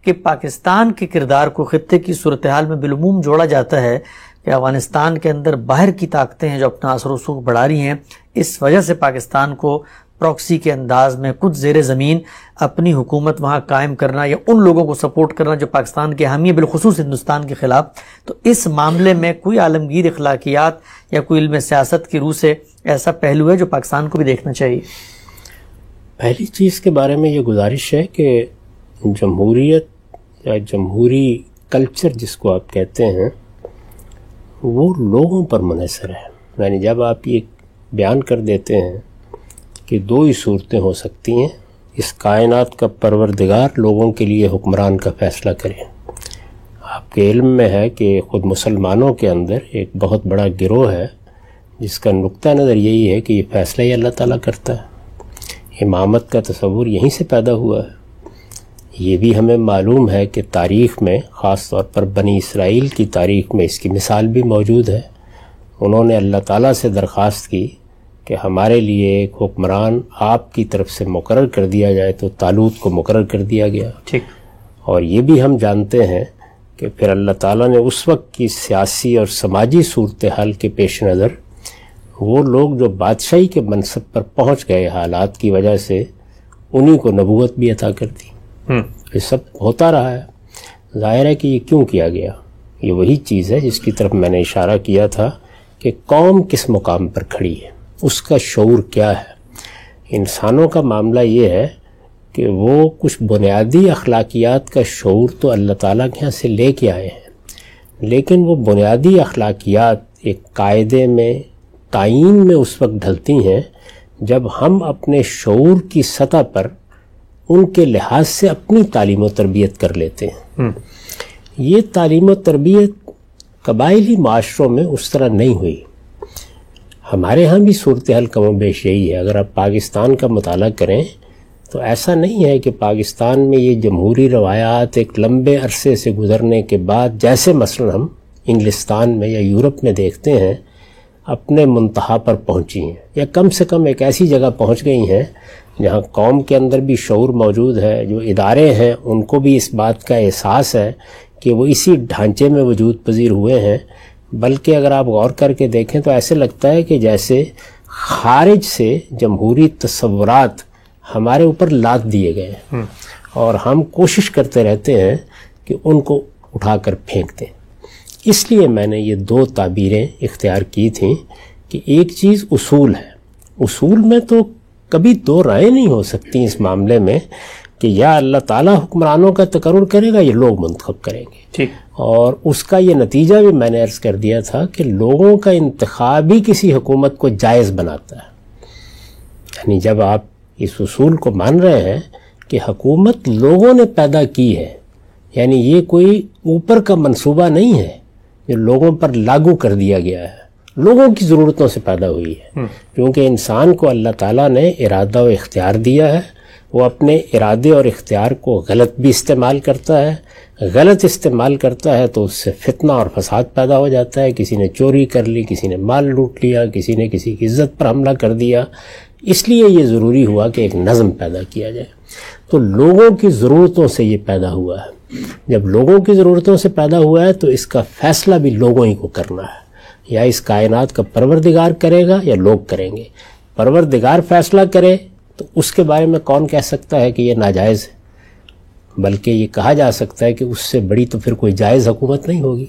کہ پاکستان کے کردار کو خطے کی صورتحال میں بالعموم جوڑا جاتا ہے کہ افغانستان کے اندر باہر کی طاقتیں ہیں جو اپنا اثر و رسوخ بڑھا رہی ہیں، اس وجہ سے پاکستان کو پراکسی کے انداز میں کچھ زیر زمین اپنی حکومت وہاں قائم کرنا یا ان لوگوں کو سپورٹ کرنا جو پاکستان کے حامی ہیں، بالخصوص ہندوستان کے خلاف۔ تو اس معاملے میں کوئی عالمگیر اخلاقیات یا کوئی علم سیاست کی روح سے ایسا پہلو ہے جو پاکستان کو بھی دیکھنا چاہیے؟
پہلی چیز کے بارے میں یہ گزارش ہے کہ جمہوریت یا جمہوری کلچر جس کو آپ کہتے ہیں وہ لوگوں پر منحصر ہے۔ یعنی جب آپ یہ بیان کر دیتے ہیں کہ دو ہی صورتیں ہو سکتی ہیں، اس کائنات کا پروردگار لوگوں کے لیے حکمران کا فیصلہ کرے۔ آپ کے علم میں ہے کہ خود مسلمانوں کے اندر ایک بہت بڑا گروہ ہے جس کا نقطہ نظر یہی ہے کہ یہ فیصلہ ہی اللہ تعالیٰ کرتا ہے۔ امامت کا تصور یہیں سے پیدا ہوا ہے۔ یہ بھی ہمیں معلوم ہے کہ تاریخ میں، خاص طور پر بنی اسرائیل کی تاریخ میں، اس کی مثال بھی موجود ہے۔ انہوں نے اللہ تعالیٰ سے درخواست کی کہ ہمارے لیے ایک حکمران آپ کی طرف سے مقرر کر دیا جائے، تو طالوت کو مقرر کر دیا گیا۔
ٹھیک۔
اور یہ بھی ہم جانتے ہیں کہ پھر اللہ تعالیٰ نے اس وقت کی سیاسی اور سماجی صورتحال کے پیش نظر وہ لوگ جو بادشاہی کے منصب پر پہنچ گئے حالات کی وجہ سے، انہی کو نبوت بھی عطا کر دی۔ یہ سب ہوتا رہا ہے۔ ظاہر ہے کہ یہ کیوں کیا گیا؟ یہ وہی چیز ہے جس کی طرف میں نے اشارہ کیا تھا کہ قوم کس مقام پر کھڑی ہے، اس کا شعور کیا ہے۔ انسانوں کا معاملہ یہ ہے کہ وہ کچھ بنیادی اخلاقیات کا شعور تو اللہ تعالیٰ کے ہاں سے لے کے آئے ہیں، لیکن وہ بنیادی اخلاقیات ایک قاعدے میں، تعین میں اس وقت ڈھلتی ہیں جب ہم اپنے شعور کی سطح پر ان کے لحاظ سے اپنی تعلیم و تربیت کر لیتے ہیں۔ یہ تعلیم و تربیت قبائلی معاشروں میں اس طرح نہیں ہوئی۔ ہمارے ہاں بھی صورتحال کم و بیش یہی ہے۔ اگر آپ پاکستان کا مطالعہ کریں تو ایسا نہیں ہے کہ پاکستان میں یہ جمہوری روایات ایک لمبے عرصے سے گزرنے کے بعد، جیسے مثلا ہم انگلستان میں یا یورپ میں دیکھتے ہیں، اپنے منتہا پر پہنچی ہیں، یا کم سے کم ایک ایسی جگہ پہنچ گئی ہیں جہاں قوم کے اندر بھی شعور موجود ہے، جو ادارے ہیں ان کو بھی اس بات کا احساس ہے کہ وہ اسی ڈھانچے میں وجود پذیر ہوئے ہیں۔ بلکہ اگر آپ غور کر کے دیکھیں تو ایسے لگتا ہے کہ جیسے خارج سے جمہوری تصورات ہمارے اوپر لاد دیے گئے ہیں، اور ہم کوشش کرتے رہتے ہیں کہ ان کو اٹھا کر پھینک دیں۔ اس لیے میں نے یہ دو تعبیریں اختیار کی تھیں کہ ایک چیز اصول ہے، اصول میں تو کبھی دو رائے نہیں ہو سکتی اس معاملے میں کہ یا اللہ تعالیٰ حکمرانوں کا تقرر کرے گا یا لوگ منتخب کریں گے،
ٹھیک،
اور اس کا یہ نتیجہ بھی میں نے عرض کر دیا تھا کہ لوگوں کا انتخاب ہی کسی حکومت کو جائز بناتا ہے۔ یعنی جب آپ اس اصول کو مان رہے ہیں کہ حکومت لوگوں نے پیدا کی ہے، یعنی یہ کوئی اوپر کا منصوبہ نہیں ہے جو لوگوں پر لاگو کر دیا گیا ہے، لوگوں کی ضرورتوں سے پیدا ہوئی ہے، کیونکہ انسان کو اللہ تعالیٰ نے ارادہ و اختیار دیا ہے، وہ اپنے ارادے اور اختیار کو غلط بھی استعمال کرتا ہے، غلط استعمال کرتا ہے تو اس سے فتنہ اور فساد پیدا ہو جاتا ہے، کسی نے چوری کر لی، کسی نے مال لوٹ لیا، کسی نے کسی کی عزت پر حملہ کر دیا۔ اس لیے یہ ضروری ہوا کہ ایک نظم پیدا کیا جائے۔ تو لوگوں کی ضرورتوں سے یہ پیدا ہوا ہے، جب لوگوں کی ضرورتوں سے پیدا ہوا ہے تو اس کا فیصلہ بھی لوگوں ہی کو کرنا ہے، یا اس کائنات کا پروردگار کرے گا یا لوگ کریں گے۔ پروردگار فیصلہ کرے تو اس کے بارے میں کون کہہ سکتا ہے کہ یہ ناجائز ہے؟ بلکہ یہ کہا جا سکتا ہے کہ اس سے بڑی تو پھر کوئی جائز حکومت نہیں ہوگی۔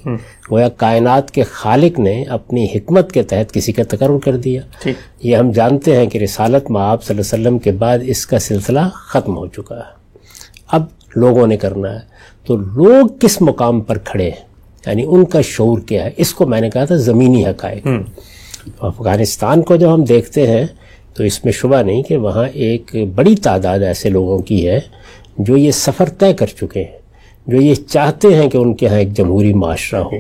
گویا کائنات کے خالق نے اپنی حکمت کے تحت کسی کا تقرر کر دیا۔ یہ ہم جانتے ہیں کہ رسالت مآب صلی اللہ علیہ وسلم کے بعد اس کا سلسلہ ختم ہو چکا ہے، اب لوگوں نے کرنا ہے۔ تو لوگ کس مقام پر کھڑے ہیں، یعنی ان کا شعور کیا ہے، اس کو میں نے کہا تھا زمینی حقائق۔ افغانستان کو جب ہم دیکھتے ہیں تو اس میں شبہ نہیں کہ وہاں ایک بڑی تعداد ایسے لوگوں کی ہے جو یہ سفر طے کر چکے ہیں، جو یہ چاہتے ہیں کہ ان کے ہاں ایک جمہوری معاشرہ ہو۔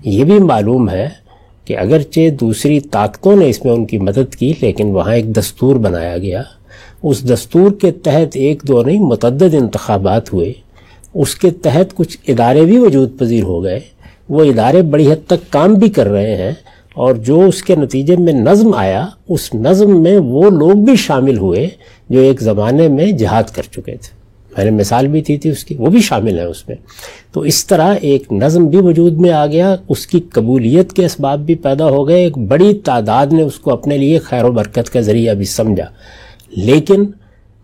یہ بھی معلوم ہے کہ اگرچہ دوسری طاقتوں نے اس میں ان کی مدد کی، لیکن وہاں ایک دستور بنایا گیا، اس دستور کے تحت ایک دو نہیں متعدد انتخابات ہوئے، اس کے تحت کچھ ادارے بھی وجود پذیر ہو گئے، وہ ادارے بڑی حد تک کام بھی کر رہے ہیں، اور جو اس کے نتیجے میں نظم آیا، اس نظم میں وہ لوگ بھی شامل ہوئے جو ایک زمانے میں جہاد کر چکے تھے۔ میں نے مثال بھی تھی اس کی، وہ بھی شامل ہیں اس میں۔ تو اس طرح ایک نظم بھی وجود میں آ گیا، اس کی قبولیت کے اسباب بھی پیدا ہو گئے، ایک بڑی تعداد نے اس کو اپنے لیے خیر و برکت کا ذریعہ بھی سمجھا، لیکن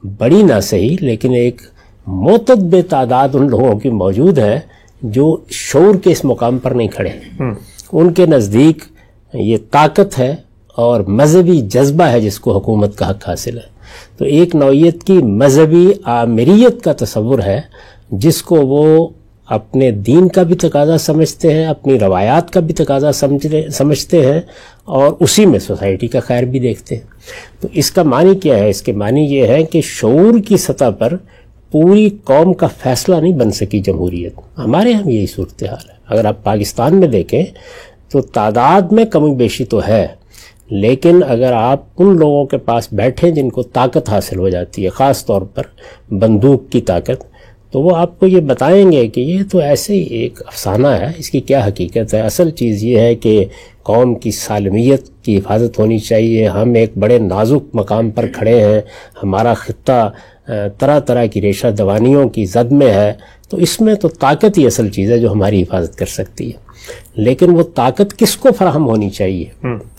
بڑی نہ صحیح لیکن ایک معتدل تعداد ان لوگوں کی موجود ہے جو شعور کے اس مقام پر نہیں کھڑے۔ ان کے نزدیک یہ طاقت ہے اور مذہبی جذبہ ہے جس کو حکومت کا حق حاصل ہے۔ تو ایک نوعیت کی مذہبی آمریت کا تصور ہے جس کو وہ اپنے دین کا بھی تقاضا سمجھتے ہیں، اپنی روایات کا بھی تقاضا سمجھتے ہیں، اور اسی میں سوسائٹی کا خیر بھی دیکھتے ہیں۔ تو اس کا معنی کیا ہے؟ اس کے معنی یہ ہے کہ شعور کی سطح پر پوری قوم کا فیصلہ نہیں بن سکی جمہوریت۔ ہمارے ہم یہی صورتحال ہے۔ اگر آپ پاکستان میں دیکھیں تو تعداد میں کمی بیشی تو ہے، لیکن اگر آپ ان لوگوں کے پاس بیٹھیں جن کو طاقت حاصل ہو جاتی ہے، خاص طور پر بندوق کی طاقت، تو وہ آپ کو یہ بتائیں گے کہ یہ تو ایسے ہی ایک افسانہ ہے، اس کی کیا حقیقت ہے۔ اصل چیز یہ ہے کہ قوم کی سالمیت کی حفاظت ہونی چاہیے، ہم ایک بڑے نازک مقام پر کھڑے ہیں، ہمارا خطہ طرح طرح کی ریشہ دوانیوں کی زد میں ہے، تو اس میں تو طاقت ہی اصل چیز ہے جو ہماری حفاظت کر سکتی ہے۔ لیکن وہ طاقت کس کو فراہم ہونی چاہیے؟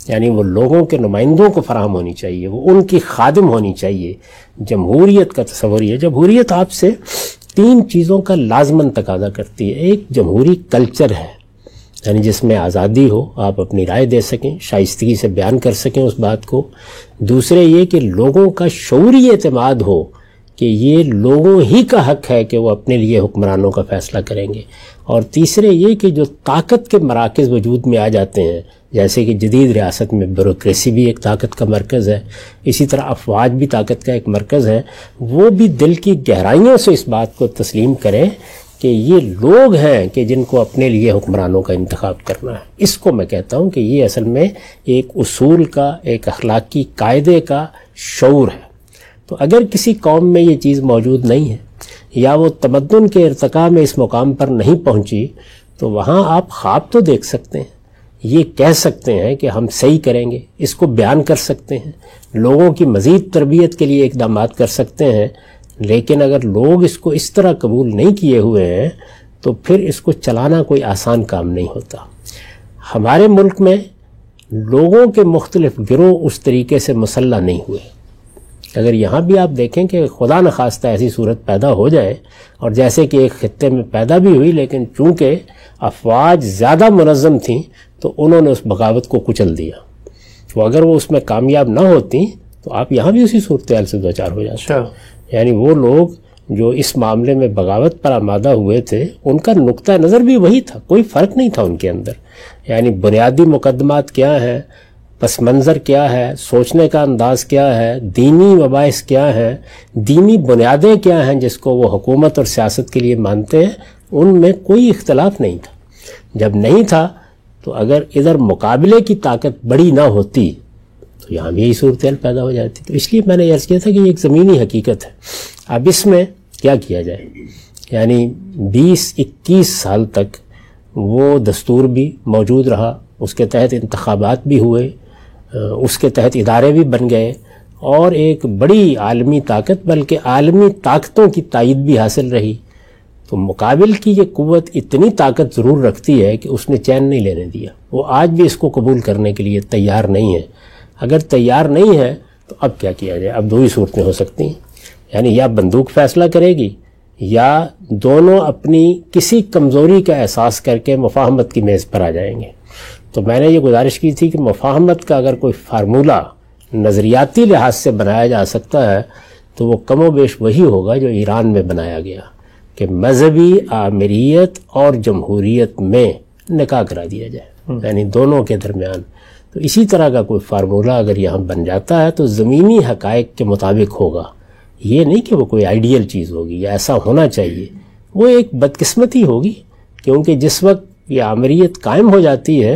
یعنی وہ لوگوں کے نمائندوں کو فراہم ہونی چاہیے، وہ ان کی خادم ہونی چاہیے۔ جمہوریت کا تصور ہے، جمہوریت آپ سے تین چیزوں کا لازماً تقاضا کرتی ہے۔ ایک جمہوری کلچر ہے، یعنی جس میں آزادی ہو، آپ اپنی رائے دے سکیں، شائستگی سے بیان کر سکیں اس بات کو۔ دوسرے یہ کہ لوگوں کا شعوری اعتماد ہو کہ یہ لوگوں ہی کا حق ہے کہ وہ اپنے لیے حکمرانوں کا فیصلہ کریں گے۔ اور تیسرے یہ کہ جو طاقت کے مراکز وجود میں آ جاتے ہیں، جیسے کہ جدید ریاست میں بیوروکریسی بھی ایک طاقت کا مرکز ہے، اسی طرح افواج بھی طاقت کا ایک مرکز ہے، وہ بھی دل کی گہرائیوں سے اس بات کو تسلیم کریں کہ یہ لوگ ہیں کہ جن کو اپنے لیے حکمرانوں کا انتخاب کرنا ہے۔ اس کو میں کہتا ہوں کہ یہ اصل میں ایک اصول کا، ایک اخلاقی قاعدے کا شعور ہے۔ تو اگر کسی قوم میں یہ چیز موجود نہیں ہے یا وہ تمدن کے ارتقاء میں اس مقام پر نہیں پہنچی، تو وہاں آپ خواب تو دیکھ سکتے ہیں، یہ کہہ سکتے ہیں کہ ہم صحیح کریں گے، اس کو بیان کر سکتے ہیں، لوگوں کی مزید تربیت کے لیے اقدامات کر سکتے ہیں، لیکن اگر لوگ اس کو اس طرح قبول نہیں کیے ہوئے ہیں تو پھر اس کو چلانا کوئی آسان کام نہیں ہوتا۔ ہمارے ملک میں لوگوں کے مختلف گروہ اس طریقے سے مسلح نہیں ہوئے۔ اگر یہاں بھی آپ دیکھیں کہ خدا نخواستہ ایسی صورت پیدا ہو جائے، اور جیسے کہ ایک خطے میں پیدا بھی ہوئی، لیکن چونکہ افواج زیادہ منظم تھیں تو انہوں نے اس بغاوت کو کچل دیا، تو اگر وہ اس میں کامیاب نہ ہوتی تو آپ یہاں بھی اسی صورتحال سے دوچار ہو جاتے۔ یعنی وہ لوگ جو اس معاملے میں بغاوت پر آمادہ ہوئے تھے، ان کا نقطہ نظر بھی وہی تھا، کوئی فرق نہیں تھا ان کے اندر۔ یعنی بنیادی مقدمات کیا ہیں، پس منظر کیا ہے، سوچنے کا انداز کیا ہے، دینی مباحث کیا ہیں، دینی بنیادیں کیا ہیں جس کو وہ حکومت اور سیاست کے لیے مانتے ہیں، ان میں کوئی اختلاف نہیں تھا۔ جب نہیں تھا تو اگر ادھر مقابلے کی طاقت بڑی نہ ہوتی تو یہاں بھی یہی صورتحال پیدا ہو جاتی۔ تو اس لیے میں نے عرض کیا تھا کہ یہ ایک زمینی حقیقت ہے۔ اب اس میں کیا کیا جائے؟ یعنی 20-21 سال تک وہ دستور بھی موجود رہا، اس کے تحت انتخابات بھی ہوئے، اس کے تحت ادارے بھی بن گئے، اور ایک بڑی عالمی طاقت بلکہ عالمی طاقتوں کی تائید بھی حاصل رہی۔ تو مقابل کی یہ قوت اتنی طاقت ضرور رکھتی ہے کہ اس نے چین نہیں لینے دیا، وہ آج بھی اس کو قبول کرنے کے لیے تیار نہیں ہے۔ اگر تیار نہیں ہے تو اب کیا کیا جائے؟ اب دو ہی صورتیں ہو سکتی ہیں، یعنی یا بندوق فیصلہ کرے گی، یا دونوں اپنی کسی کمزوری کا احساس کر کے مفاہمت کی میز پر آ جائیں گے۔ تو میں نے یہ گزارش کی تھی کہ مفاہمت کا اگر کوئی فارمولہ نظریاتی لحاظ سے بنایا جا سکتا ہے تو وہ کم و بیش وہی ہوگا جو ایران میں بنایا گیا، کہ مذہبی آمریت اور جمہوریت میں نکاح کرا دیا جائے، یعنی دونوں کے درمیان۔ تو اسی طرح کا کوئی فارمولہ اگر یہاں بن جاتا ہے تو زمینی حقائق کے مطابق ہوگا، یہ نہیں کہ وہ کوئی آئیڈیل چیز ہوگی یا ایسا ہونا چاہیے، وہ ایک بدقسمتی ہوگی، کیونکہ جس وقت یہ آمریت قائم ہو جاتی ہے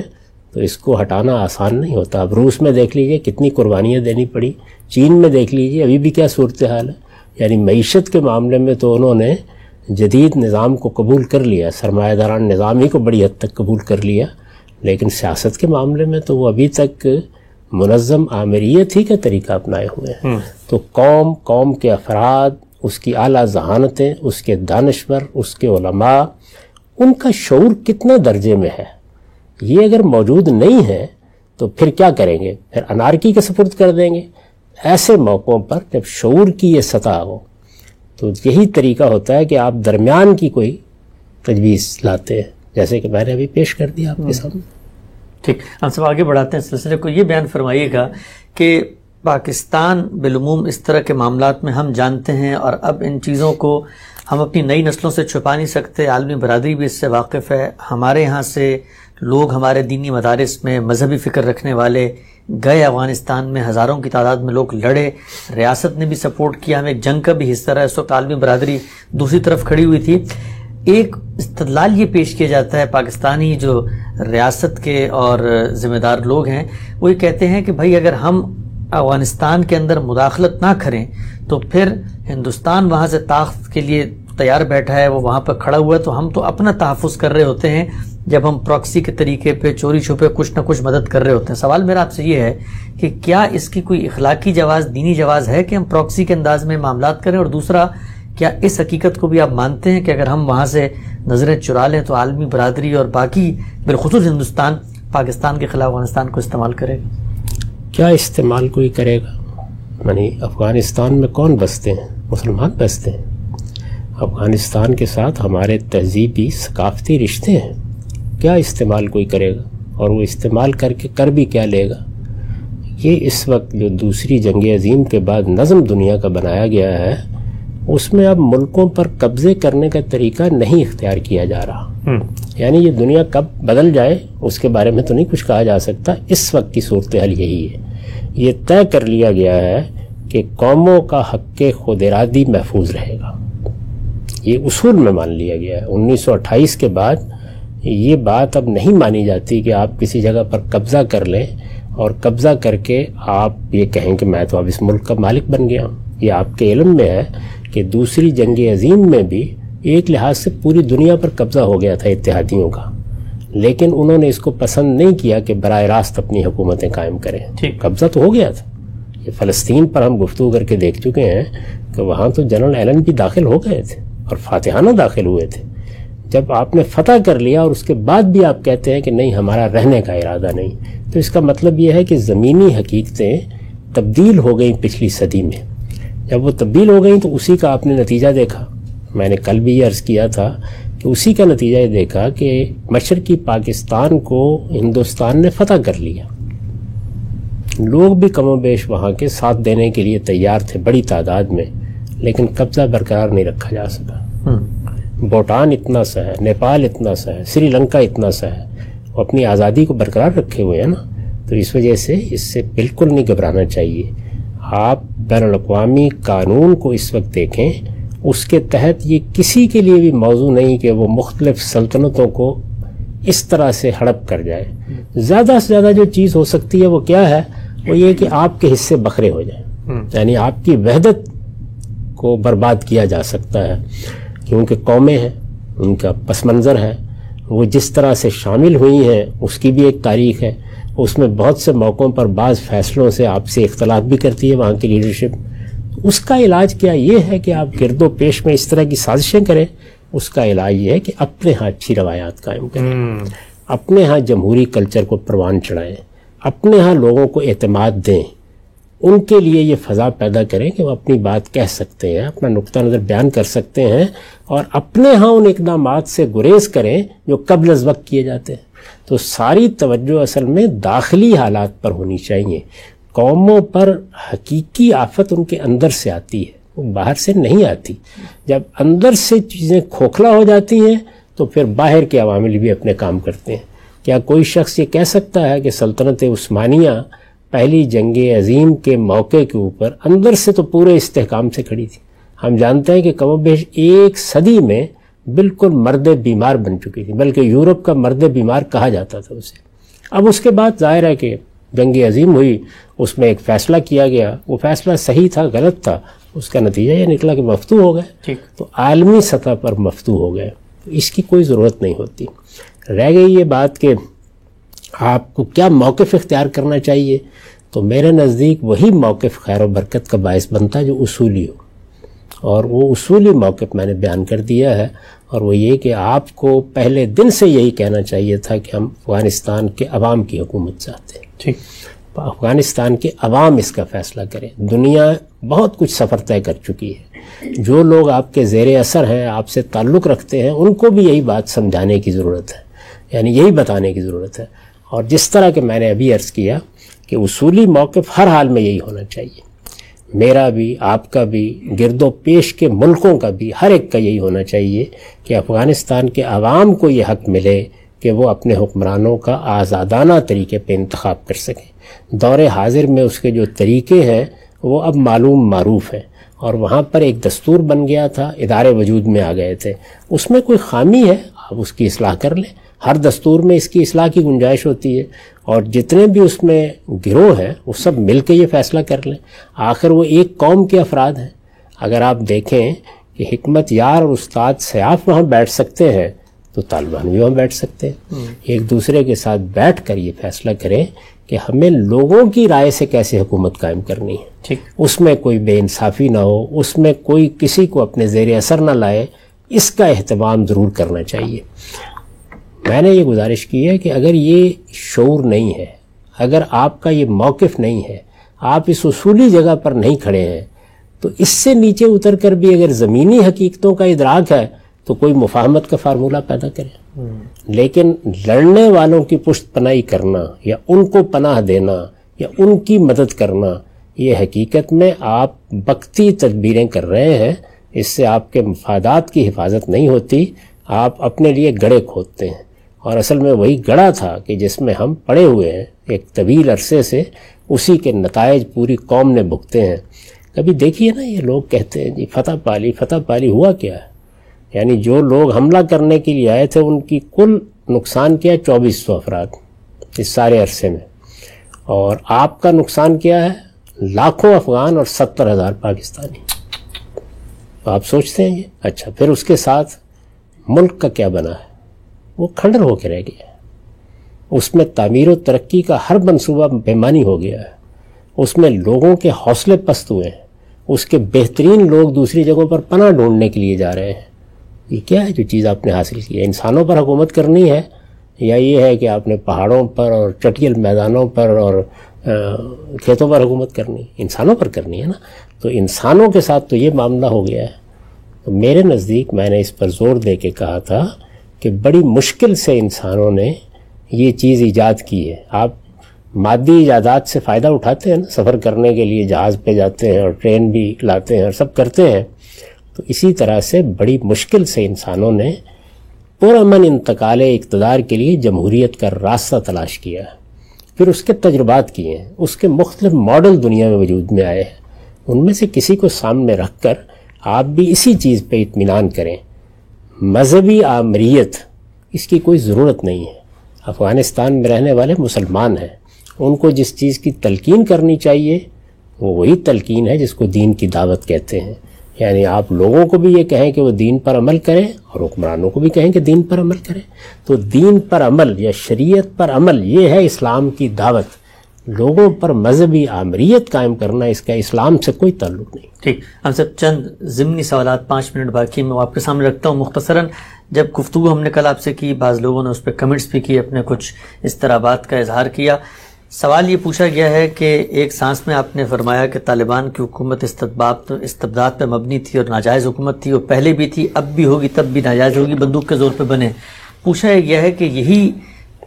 تو اس کو ہٹانا آسان نہیں ہوتا۔ اب روس میں دیکھ لیجئے کتنی قربانیاں دینی پڑی، چین میں دیکھ لیجئے ابھی بھی کیا صورتحال ہے۔ یعنی معیشت کے معاملے میں تو انہوں نے جدید نظام کو قبول کر لیا، سرمایہ داران نظام ہی کو بڑی حد تک قبول کر لیا، لیکن سیاست کے معاملے میں تو وہ ابھی تک منظم آمریت ہی کا طریقہ اپنائے ہوئے ہیں۔ تو قوم کے افراد، اس کی اعلیٰ ذہانتیں، اس کے دانشور، اس کے علماء، ان کا شعور کتنے درجے میں ہے، یہ اگر موجود نہیں ہے تو پھر کیا کریں گے؟ پھر انارکی کے سپرد کر دیں گے۔ ایسے موقعوں پر جب شعور کی یہ سطح ہو تو یہی طریقہ ہوتا ہے کہ آپ درمیان کی کوئی تجویز لاتے ہیں، جیسے کہ میں نے ابھی پیش کر دیا آپ کے سامنے۔
ٹھیک، ہم سب آگے بڑھاتے ہیں سلسلے کو۔ یہ بیان فرمائیے گا کہ پاکستان بالعموم اس طرح کے معاملات میں ہم جانتے ہیں، اور اب ان چیزوں کو ہم اپنی نئی نسلوں سے چھپا نہیں سکتے، عالمی برادری بھی اس سے واقف ہے۔ ہمارے ہاں سے لوگ ہمارے دینی مدارس میں مذہبی فکر رکھنے والے گئے، افغانستان میں ہزاروں کی تعداد میں لوگ لڑے، ریاست نے بھی سپورٹ کیا، ہمیں ایک جنگ کا بھی حصہ رہا۔ اس وقت عالمی برادری دوسری طرف کھڑی ہوئی تھی۔ ایک استدلال یہ پیش کیا جاتا ہے، پاکستانی جو ریاست کے اور ذمہ دار لوگ ہیں وہ یہ کہتے ہیں کہ بھائی اگر ہم افغانستان کے اندر مداخلت نہ کریں تو پھر ہندوستان وہاں سے طاقت کے لیے تیار بیٹھا ہے، وہ وہاں پر کھڑا ہوا ہے، تو ہم تو اپنا تحفظ کر رہے ہوتے ہیں جب ہم پراکسی کے طریقے پہ چوری چھپے کچھ نہ کچھ مدد کر رہے ہوتے ہیں۔ سوال میرا آپ سے یہ ہے کہ کیا اس کی کوئی اخلاقی جواز، دینی جواز ہے کہ ہم پراکسی کے انداز میں معاملات کریں؟ اور دوسرا، کیا اس حقیقت کو بھی آپ مانتے ہیں کہ اگر ہم وہاں سے نظریں چرا لیں تو عالمی برادری اور باقی بالخصوص ہندوستان پاکستان کے خلاف افغانستان کو استعمال کرے گا؟
کیا استعمال کوئی کرے گا؟ یعنی افغانستان میں کون بستے ہیں؟ مسلمان بستے ہیں۔ افغانستان کے ساتھ ہمارے تہذیبی ثقافتی رشتے ہیں، کیا استعمال کوئی کرے گا؟ اور وہ استعمال کر بھی کیا لے گا؟ یہ اس وقت جو دوسری جنگ عظیم کے بعد نظم دنیا کا بنایا گیا ہے، اس میں اب ملکوں پر قبضے کرنے کا طریقہ نہیں اختیار کیا جا رہا۔ یعنی یہ دنیا کب بدل جائے اس کے بارے میں تو نہیں کچھ کہا جا سکتا، اس وقت کی صورتحال یہی ہے۔ یہ طے کر لیا گیا ہے کہ قوموں کا حق خود ارادی محفوظ رہے گا، یہ اصول میں مان لیا گیا ہے۔ 1928 کے بعد یہ بات اب نہیں مانی جاتی کہ آپ کسی جگہ پر قبضہ کر لیں اور قبضہ کر کے آپ یہ کہیں کہ میں تو اب اس ملک کا مالک بن گیا ہوں۔ یہ آپ کے علم میں ہے کہ دوسری جنگ عظیم میں بھی ایک لحاظ سے پوری دنیا پر قبضہ ہو گیا تھا اتحادیوں کا، لیکن انہوں نے اس کو پسند نہیں کیا کہ براہ راست اپنی حکومتیں قائم کریں. قبضہ تو ہو گیا تھا. یہ فلسطین پر ہم گفتگو کر کے دیکھ چکے ہیں کہ وہاں تو جنرل ایلن بھی داخل ہو گئے تھے اور فاتحانہ داخل ہوئے تھے. جب آپ نے فتح کر لیا اور اس کے بعد بھی آپ کہتے ہیں کہ نہیں ہمارا رہنے کا ارادہ نہیں, تو اس کا مطلب یہ ہے کہ زمینی حقیقتیں تبدیل ہو گئیں پچھلی صدی میں. جب وہ تبدیل ہو گئیں تو اسی کا آپ نے نتیجہ دیکھا. میں نے کل بھی یہ عرض کیا تھا کہ اسی کا نتیجہ یہ دیکھا کہ مشرقی پاکستان کو ہندوستان نے فتح کر لیا. لوگ بھی کم و بیش وہاں کے ساتھ دینے کے لیے تیار تھے بڑی تعداد میں, لیکن قبضہ برقرار نہیں رکھا جا سکا. بھوٹان اتنا سا ہے, نیپال اتنا سا ہے, سری لنکا اتنا سا ہے, وہ اپنی آزادی کو برقرار رکھے ہوئے ہیں نا. تو اس وجہ سے اس سے بالکل نہیں گھبرانا چاہیے. آپ بین الاقوامی قانون کو اس وقت دیکھیں, اس کے تحت یہ کسی کے لیے بھی موضوع نہیں کہ وہ مختلف سلطنتوں کو اس طرح سے ہڑپ کر جائے. زیادہ سے زیادہ جو چیز ہو سکتی ہے وہ کیا ہے, وہ یہ کہ آپ کے حصے بکھرے ہو جائیں, یعنی آپ کی وحدت کو برباد کیا جا سکتا ہے. کیونکہ قومیں ہیں, ان کا پس منظر ہے, وہ جس طرح سے شامل ہوئی ہیں اس کی بھی ایک تاریخ ہے. اس میں بہت سے موقعوں پر بعض فیصلوں سے آپ سے اختلاف بھی کرتی ہے وہاں کی لیڈرشپ. اس کا علاج کیا یہ ہے کہ آپ گرد و پیش میں اس طرح کی سازشیں کریں. اس کا علاج یہ ہے کہ اپنے ہاں اچھی روایات قائم کریں, اپنے ہاں جمہوری کلچر کو پروان چڑھائیں, اپنے ہاں لوگوں کو اعتماد دیں, ان کے لیے یہ فضا پیدا کریں کہ وہ اپنی بات کہہ سکتے ہیں, اپنا نقطہ نظر بیان کر سکتے ہیں, اور اپنے ہاں ان اقدامات سے گریز کریں جو قبل از وقت کیے جاتے ہیں. تو ساری توجہ اصل میں داخلی حالات پر ہونی چاہیے. قوموں پر حقیقی آفت ان کے اندر سے آتی ہے, وہ باہر سے نہیں آتی. جب اندر سے چیزیں کھوکھلا ہو جاتی ہیں تو پھر باہر کے عوامل بھی اپنے کام کرتے ہیں. کیا کوئی شخص یہ کہہ سکتا ہے کہ سلطنت عثمانیہ پہلی جنگ عظیم کے موقع کے اوپر اندر سے تو پورے استحکام سے کھڑی تھی؟ ہم جانتے ہیں کہ کم و بیش ایک صدی میں بالکل مرد بیمار بن چکی تھی, بلکہ یورپ کا مرد بیمار کہا جاتا تھا اسے. اب اس کے بعد ظاہر ہے کہ جنگ عظیم ہوئی, اس میں ایک فیصلہ کیا گیا, وہ فیصلہ صحیح تھا غلط تھا, اس کا نتیجہ یہ نکلا کہ مفتوح ہو گئے. تو عالمی سطح پر مفتوح ہو گئے, اس کی کوئی ضرورت نہیں ہوتی. رہ گئی یہ بات کہ آپ کو کیا موقف اختیار کرنا چاہیے, تو میرے نزدیک وہی موقف خیر و برکت کا باعث بنتا ہے جو اصولی ہو, اور وہ اصولی موقف میں نے بیان کر دیا ہے. اور وہ یہ کہ آپ کو پہلے دن سے یہی کہنا چاہیے تھا کہ ہم افغانستان کے عوام کی حکومت چاہتے ہیں. افغانستان کے عوام اس کا فیصلہ کریں. دنیا بہت کچھ سفر طے کر چکی ہے. جو لوگ آپ کے زیر اثر ہیں, آپ سے تعلق رکھتے ہیں, ان کو بھی یہی بات سمجھانے کی ضرورت ہے, یعنی یہی بتانے کی ضرورت ہے. اور جس طرح کہ میں نے ابھی عرض کیا کہ اصولی موقف ہر حال میں یہی ہونا چاہیے, میرا بھی, آپ کا بھی, گرد و پیش کے ملکوں کا بھی, ہر ایک کا یہی ہونا چاہیے کہ افغانستان کے عوام کو یہ حق ملے کہ وہ اپنے حکمرانوں کا آزادانہ طریقے پہ انتخاب کر سکیں. دور حاضر میں اس کے جو طریقے ہیں وہ اب معلوم معروف ہیں, اور وہاں پر ایک دستور بن گیا تھا, ادارے وجود میں آ گئے تھے. اس میں کوئی خامی ہے, آپ اس کی اصلاح کر لیں. ہر دستور میں اس کی اصلاح کی گنجائش ہوتی ہے, اور جتنے بھی اس میں گروہ ہیں وہ سب مل کے یہ فیصلہ کر لیں. آخر وہ ایک قوم کے افراد ہیں. اگر آپ دیکھیں کہ حکمت یار اور استاد سیاف وہاں بیٹھ سکتے ہیں تو طالبان بھی وہاں بیٹھ سکتے ہیں. ایک دوسرے کے ساتھ بیٹھ کر یہ فیصلہ کریں کہ ہمیں لوگوں کی رائے سے کیسے حکومت قائم کرنی ہے. اس میں کوئی بے انصافی نہ ہو, اس میں کوئی کسی کو اپنے زیر اثر نہ لائے, اس کا اہتمام ضرور کرنا چاہیے. میں نے یہ گزارش کی ہے کہ اگر یہ شعور نہیں ہے, اگر آپ کا یہ موقف نہیں ہے, آپ اس اصولی جگہ پر نہیں کھڑے ہیں, تو اس سے نیچے اتر کر بھی اگر زمینی حقیقتوں کا ادراک ہے تو کوئی مفاہمت کا فارمولہ پیدا کریں. لیکن لڑنے والوں کی پشت پناہی کرنا یا ان کو پناہ دینا یا ان کی مدد کرنا, یہ حقیقت میں آپ وقتی تدبیریں کر رہے ہیں. اس سے آپ کے مفادات کی حفاظت نہیں ہوتی, آپ اپنے لیے گڑھے کھودتے ہیں. اور اصل میں وہی گڑھا تھا کہ جس میں ہم پڑے ہوئے ہیں ایک طویل عرصے سے, اسی کے نتائج پوری قوم نے بھگتے ہیں. کبھی دیکھیے نا, یہ لوگ کہتے ہیں جی فتح پالی, ہوا کیا ہے؟ یعنی جو لوگ حملہ کرنے کے لیے آئے تھے ان کی کل نقصان کیا ہے 2400 افراد اس سارے عرصے میں, اور آپ کا نقصان کیا ہے لاکھوں افغان اور 70,000 پاکستانی. تو آپ سوچتے ہیں یہ اچھا, پھر اس کے ساتھ ملک کا کیا بنا ہے؟ وہ کھنڈر ہو کے رہ گیا ہے. اس میں تعمیر و ترقی کا ہر منصوبہ بےمانی ہو گیا ہے، اس میں لوگوں کے حوصلے پست ہوئے ہیں، اس کے بہترین لوگ دوسری جگہوں پر پناہ ڈھونڈنے کے لیے جا رہے ہیں۔ یہ کیا ہے جو چیز آپ نے حاصل کی ہے؟ انسانوں پر حکومت کرنی ہے یا یہ ہے کہ آپ نے پہاڑوں پر اور چٹیل میدانوں پر اور کھیتوں پر حکومت کرنی؟ انسانوں پر کرنی ہے نا۔ تو انسانوں کے ساتھ تو یہ معاملہ ہو گیا ہے۔ تو میرے نزدیک میں نے اس پر زور دے کے کہا تھا کہ بڑی مشکل سے انسانوں نے یہ چیز ایجاد کی ہے۔ آپ مادی ایجادات سے فائدہ اٹھاتے ہیں نا، سفر کرنے کے لیے جہاز پہ جاتے ہیں اور ٹرین بھی لاتے ہیں اور سب کرتے ہیں، تو اسی طرح سے بڑی مشکل سے انسانوں نے پرامن انتقال اقتدار کے لیے جمہوریت کا راستہ تلاش کیا ہے، پھر اس کے تجربات کیے ہیں، اس کے مختلف ماڈل دنیا میں وجود میں آئے ہیں، ان میں سے کسی کو سامنے رکھ کر آپ بھی اسی چیز پہ اطمینان کریں۔ مذہبی آمریت اس کی کوئی ضرورت نہیں ہے۔ افغانستان میں رہنے والے مسلمان ہیں، ان کو جس چیز کی تلقین کرنی چاہیے وہ وہی تلقین ہے جس کو دین کی دعوت کہتے ہیں۔ یعنی آپ لوگوں کو بھی یہ کہیں کہ وہ دین پر عمل کریں اور حکمرانوں کو بھی کہیں کہ دین پر عمل کریں۔ تو دین پر عمل یا شریعت پر عمل یہ ہے اسلام کی دعوت۔ لوگوں پر مذہبی آمریت قائم کرنا اس کا اسلام سے کوئی تعلق نہیں۔
ٹھیک، ہم سب چند ضمنی سوالات 5 منٹ باقی میں آپ کے سامنے رکھتا ہوں مختصراً۔ جب گفتگو ہم نے کل آپ سے کی، بعض لوگوں نے اس پہ کمنٹس بھی کیے، اپنے کچھ اضطرابات کا اظہار کیا۔ سوال یہ پوچھا گیا ہے کہ ایک سانس میں آپ نے فرمایا کہ طالبان کی حکومت استبداد پہ مبنی تھی اور ناجائز حکومت تھی، وہ پہلے بھی تھی، اب بھی ہوگی، تب بھی ناجائز ہوگی، بندوق کے زور پہ بنے۔ پوچھا گیا ہے کہ یہی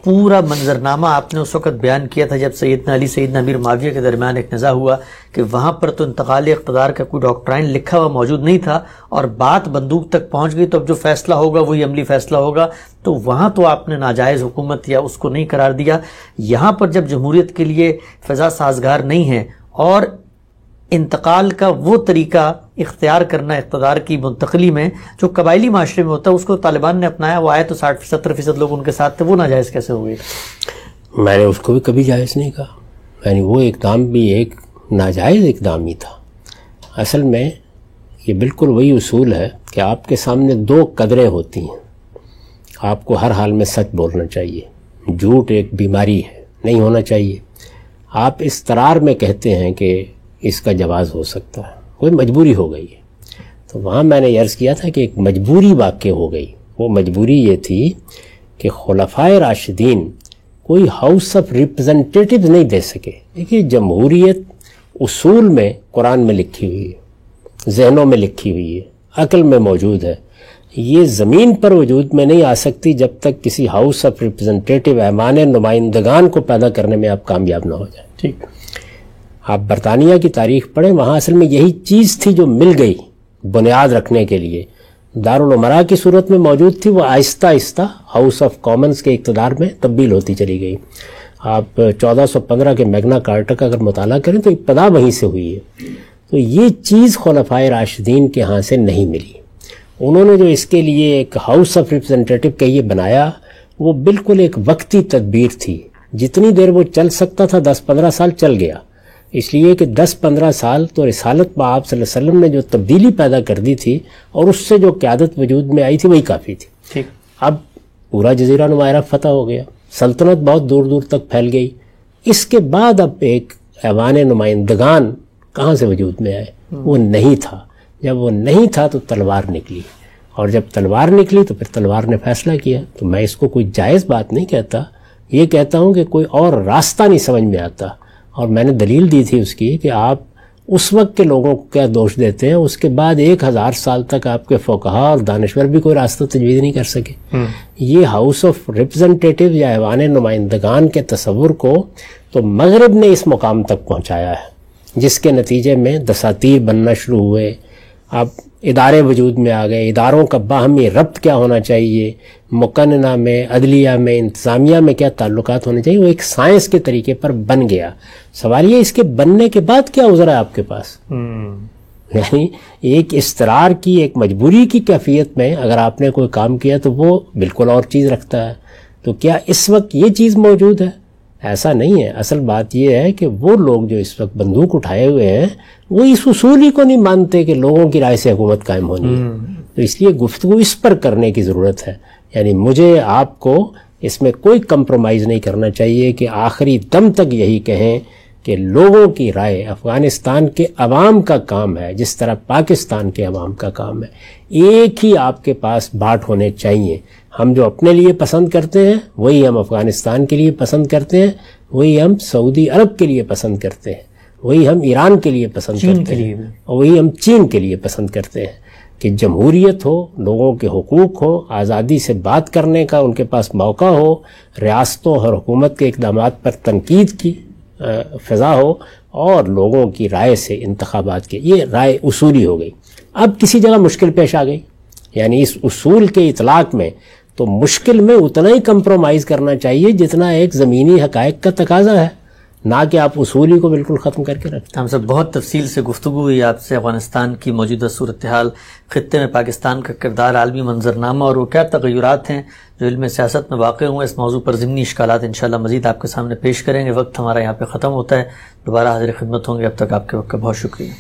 پورا منظرنامہ آپ نے اس وقت بیان کیا تھا جب سیدنا علی سیدنا امیر معاویہ کے درمیان ایک نزاع ہوا کہ وہاں پر تو انتقال اقتدار کا کوئی ڈاکٹرائن لکھا ہوا موجود نہیں تھا اور بات بندوق تک پہنچ گئی، تو اب جو فیصلہ ہوگا وہی عملی فیصلہ ہوگا، تو وہاں تو آپ نے ناجائز حکومت یا اس کو نہیں قرار دیا۔ یہاں پر جب جمہوریت کے لیے فضا سازگار نہیں ہے اور انتقال کا وہ طریقہ اختیار کرنا اقتدار کی منتقلی میں جو قبائلی معاشرے میں ہوتا ہے، اس کو طالبان نے اپنایا، وہ آئے تو 60-70% لوگ ان کے ساتھ تھے، وہ ناجائز کیسے ہو گئی؟
میں نے اس کو بھی کبھی جائز نہیں کہا، یعنی وہ اقدام بھی ایک ناجائز اقدام ہی تھا۔ اصل میں یہ بالکل وہی اصول ہے کہ آپ کے سامنے 2 قدریں ہوتی ہیں، آپ کو ہر حال میں سچ بولنا چاہیے، جھوٹ ایک بیماری ہے، نہیں ہونا چاہیے۔ آپ اضطرار میں کہتے ہیں کہ اس کا جواز ہو سکتا ہے، کوئی مجبوری ہو گئی ہے، تو وہاں میں نے عرض کیا تھا کہ ایک مجبوری واقع ہو گئی۔ وہ مجبوری یہ تھی کہ خلفائے راشدین کوئی ہاؤس آف ریپرزنٹیٹیو نہیں دے سکے۔ دیکھیے، جمہوریت اصول میں قرآن میں لکھی ہوئی ہے، ذہنوں میں لکھی ہوئی ہے، عقل میں موجود ہے، یہ زمین پر وجود میں نہیں آ سکتی جب تک کسی ہاؤس آف ریپرزنٹیٹیو ایوان نمائندگان کو پیدا کرنے میں آپ کامیاب نہ ہو جائیں۔
ٹھیک،
آپ برطانیہ کی تاریخ پڑھیں، وہاں اصل میں یہی چیز تھی جو مل گئی بنیاد رکھنے کے لیے، دارالعمراء کی صورت میں موجود تھی، وہ آہستہ آہستہ ہاؤس آف کامنز کے اقتدار میں تبدیل ہوتی چلی گئی۔ آپ 1415 کے میگنا کارٹا کا اگر مطالعہ کریں تو ابتدا وہیں سے ہوئی ہے۔ تو یہ چیز خلفائے راشدین کے ہاں سے نہیں ملی۔ انہوں نے جو اس کے لیے ایک ہاؤس آف ریپرزنٹیٹیو کا یہ بنایا، وہ بالکل ایک وقتی تدبیر تھی، جتنی دیر وہ چل سکتا تھا 10-15 سال چل گیا، اس لیے کہ 10-15 سال تو رسالت میں آپ صلی اللہ علیہ وسلم نے جو تبدیلی پیدا کر دی تھی اور اس سے جو قیادت وجود میں آئی تھی وہی کافی تھی۔
ٹھیک،
اب پورا جزیرہ نما عرب فتح ہو گیا، سلطنت بہت دور دور تک پھیل گئی، اس کے بعد اب ایک ایوان نمائندگان کہاں سے وجود میں آئے؟ وہ نہیں تھا۔ جب وہ نہیں تھا تو تلوار نکلی، اور جب تلوار نکلی تو پھر تلوار نے فیصلہ کیا۔ تو میں اس کو کوئی جائز بات نہیں کہتا، یہ کہتا ہوں کہ کوئی اور راستہ نہیں سمجھ میں آتا، اور میں نے دلیل دی تھی اس کی کہ آپ اس وقت کے لوگوں کو کیا دوش دیتے ہیں، اس کے بعد 1000 سال تک آپ کے فقہا اور دانشور بھی کوئی راستہ تجویز نہیں کر سکے۔ یہ ہاؤس آف ریپرزنٹیٹیو یا ایوان نمائندگان کے تصور کو تو مغرب نے اس مقام تک پہنچایا ہے، جس کے نتیجے میں دساتیر بننا شروع ہوئے، اب ادارے وجود میں آ گئے، اداروں کا باہمی ربط کیا ہونا چاہیے، مقننہ میں، عدلیہ میں، انتظامیہ میں کیا تعلقات ہونے چاہیے، وہ ایک سائنس کے طریقے پر بن گیا۔ سوال یہ اس کے بننے کے بعد کیا عذر ہے آپ کے پاس؟ یعنی ایک اضطرار کی، ایک مجبوری کی کیفیت میں اگر آپ نے کوئی کام کیا تو وہ بالکل اور چیز رکھتا ہے۔ تو کیا اس وقت یہ چیز موجود ہے؟ ایسا نہیں ہے۔ اصل بات یہ ہے کہ وہ لوگ جو اس وقت بندوق اٹھائے ہوئے ہیں وہ اس اصول ہی کو نہیں مانتے کہ لوگوں کی رائے سے حکومت قائم ہونی ہے۔ تو اس لیے گفتگو اس پر کرنے کی ضرورت ہے، یعنی مجھے آپ کو اس میں کوئی کمپرومائز نہیں کرنا چاہیے کہ آخری دم تک یہی کہیں کہ لوگوں کی رائے افغانستان کے عوام کا کام ہے جس طرح پاکستان کے عوام کا کام ہے. ایک ہی آپ کے پاس بات ہونے چاہیے. ہم جو اپنے لیے پسند کرتے ہیں وہی ہم افغانستان کے لیے پسند کرتے ہیں, وہی ہم سعودی عرب کے لیے پسند کرتے ہیں, وہی ہم ایران کے لیے پسند کرتے ہیں, اور وہی ہم چین کے لیے پسند کرتے ہیں کہ جمہوریت ہو, لوگوں کے حقوق ہو, آزادی سے بات کرنے کا ان کے پاس موقع ہو, ریاستوں اور حکومت کے اقدامات پر تنقید کی فضا ہو, اور لوگوں کی رائے سے انتخابات کے. یہ رائے اصولی ہو گئی. اب کسی جگہ مشکل پیش آ گئی, یعنی اس اصول کے اطلاق میں تو مشکل میں اتنا ہی کمپرومائز کرنا چاہیے جتنا ایک زمینی حقائق کا تقاضا ہے, نہ کہ آپ اصولی کو بالکل ختم کر کے رکھتے.
ہم سب بہت تفصیل سے گفتگو ہوئی آپ سے افغانستان کی موجودہ صورتحال, خطے میں پاکستان کا کردار, عالمی منظرنامہ اور وہ کیا تغیرات ہیں جو علم سیاست میں واقع ہوئے. اس موضوع پر ضمنی اشکالات انشاءاللہ مزید آپ کے سامنے پیش کریں گے. وقت ہمارا یہاں پہ ختم ہوتا ہے, دوبارہ حاضر خدمت ہوں گے. اب تک آپ کے وقت کا بہت شکریہ.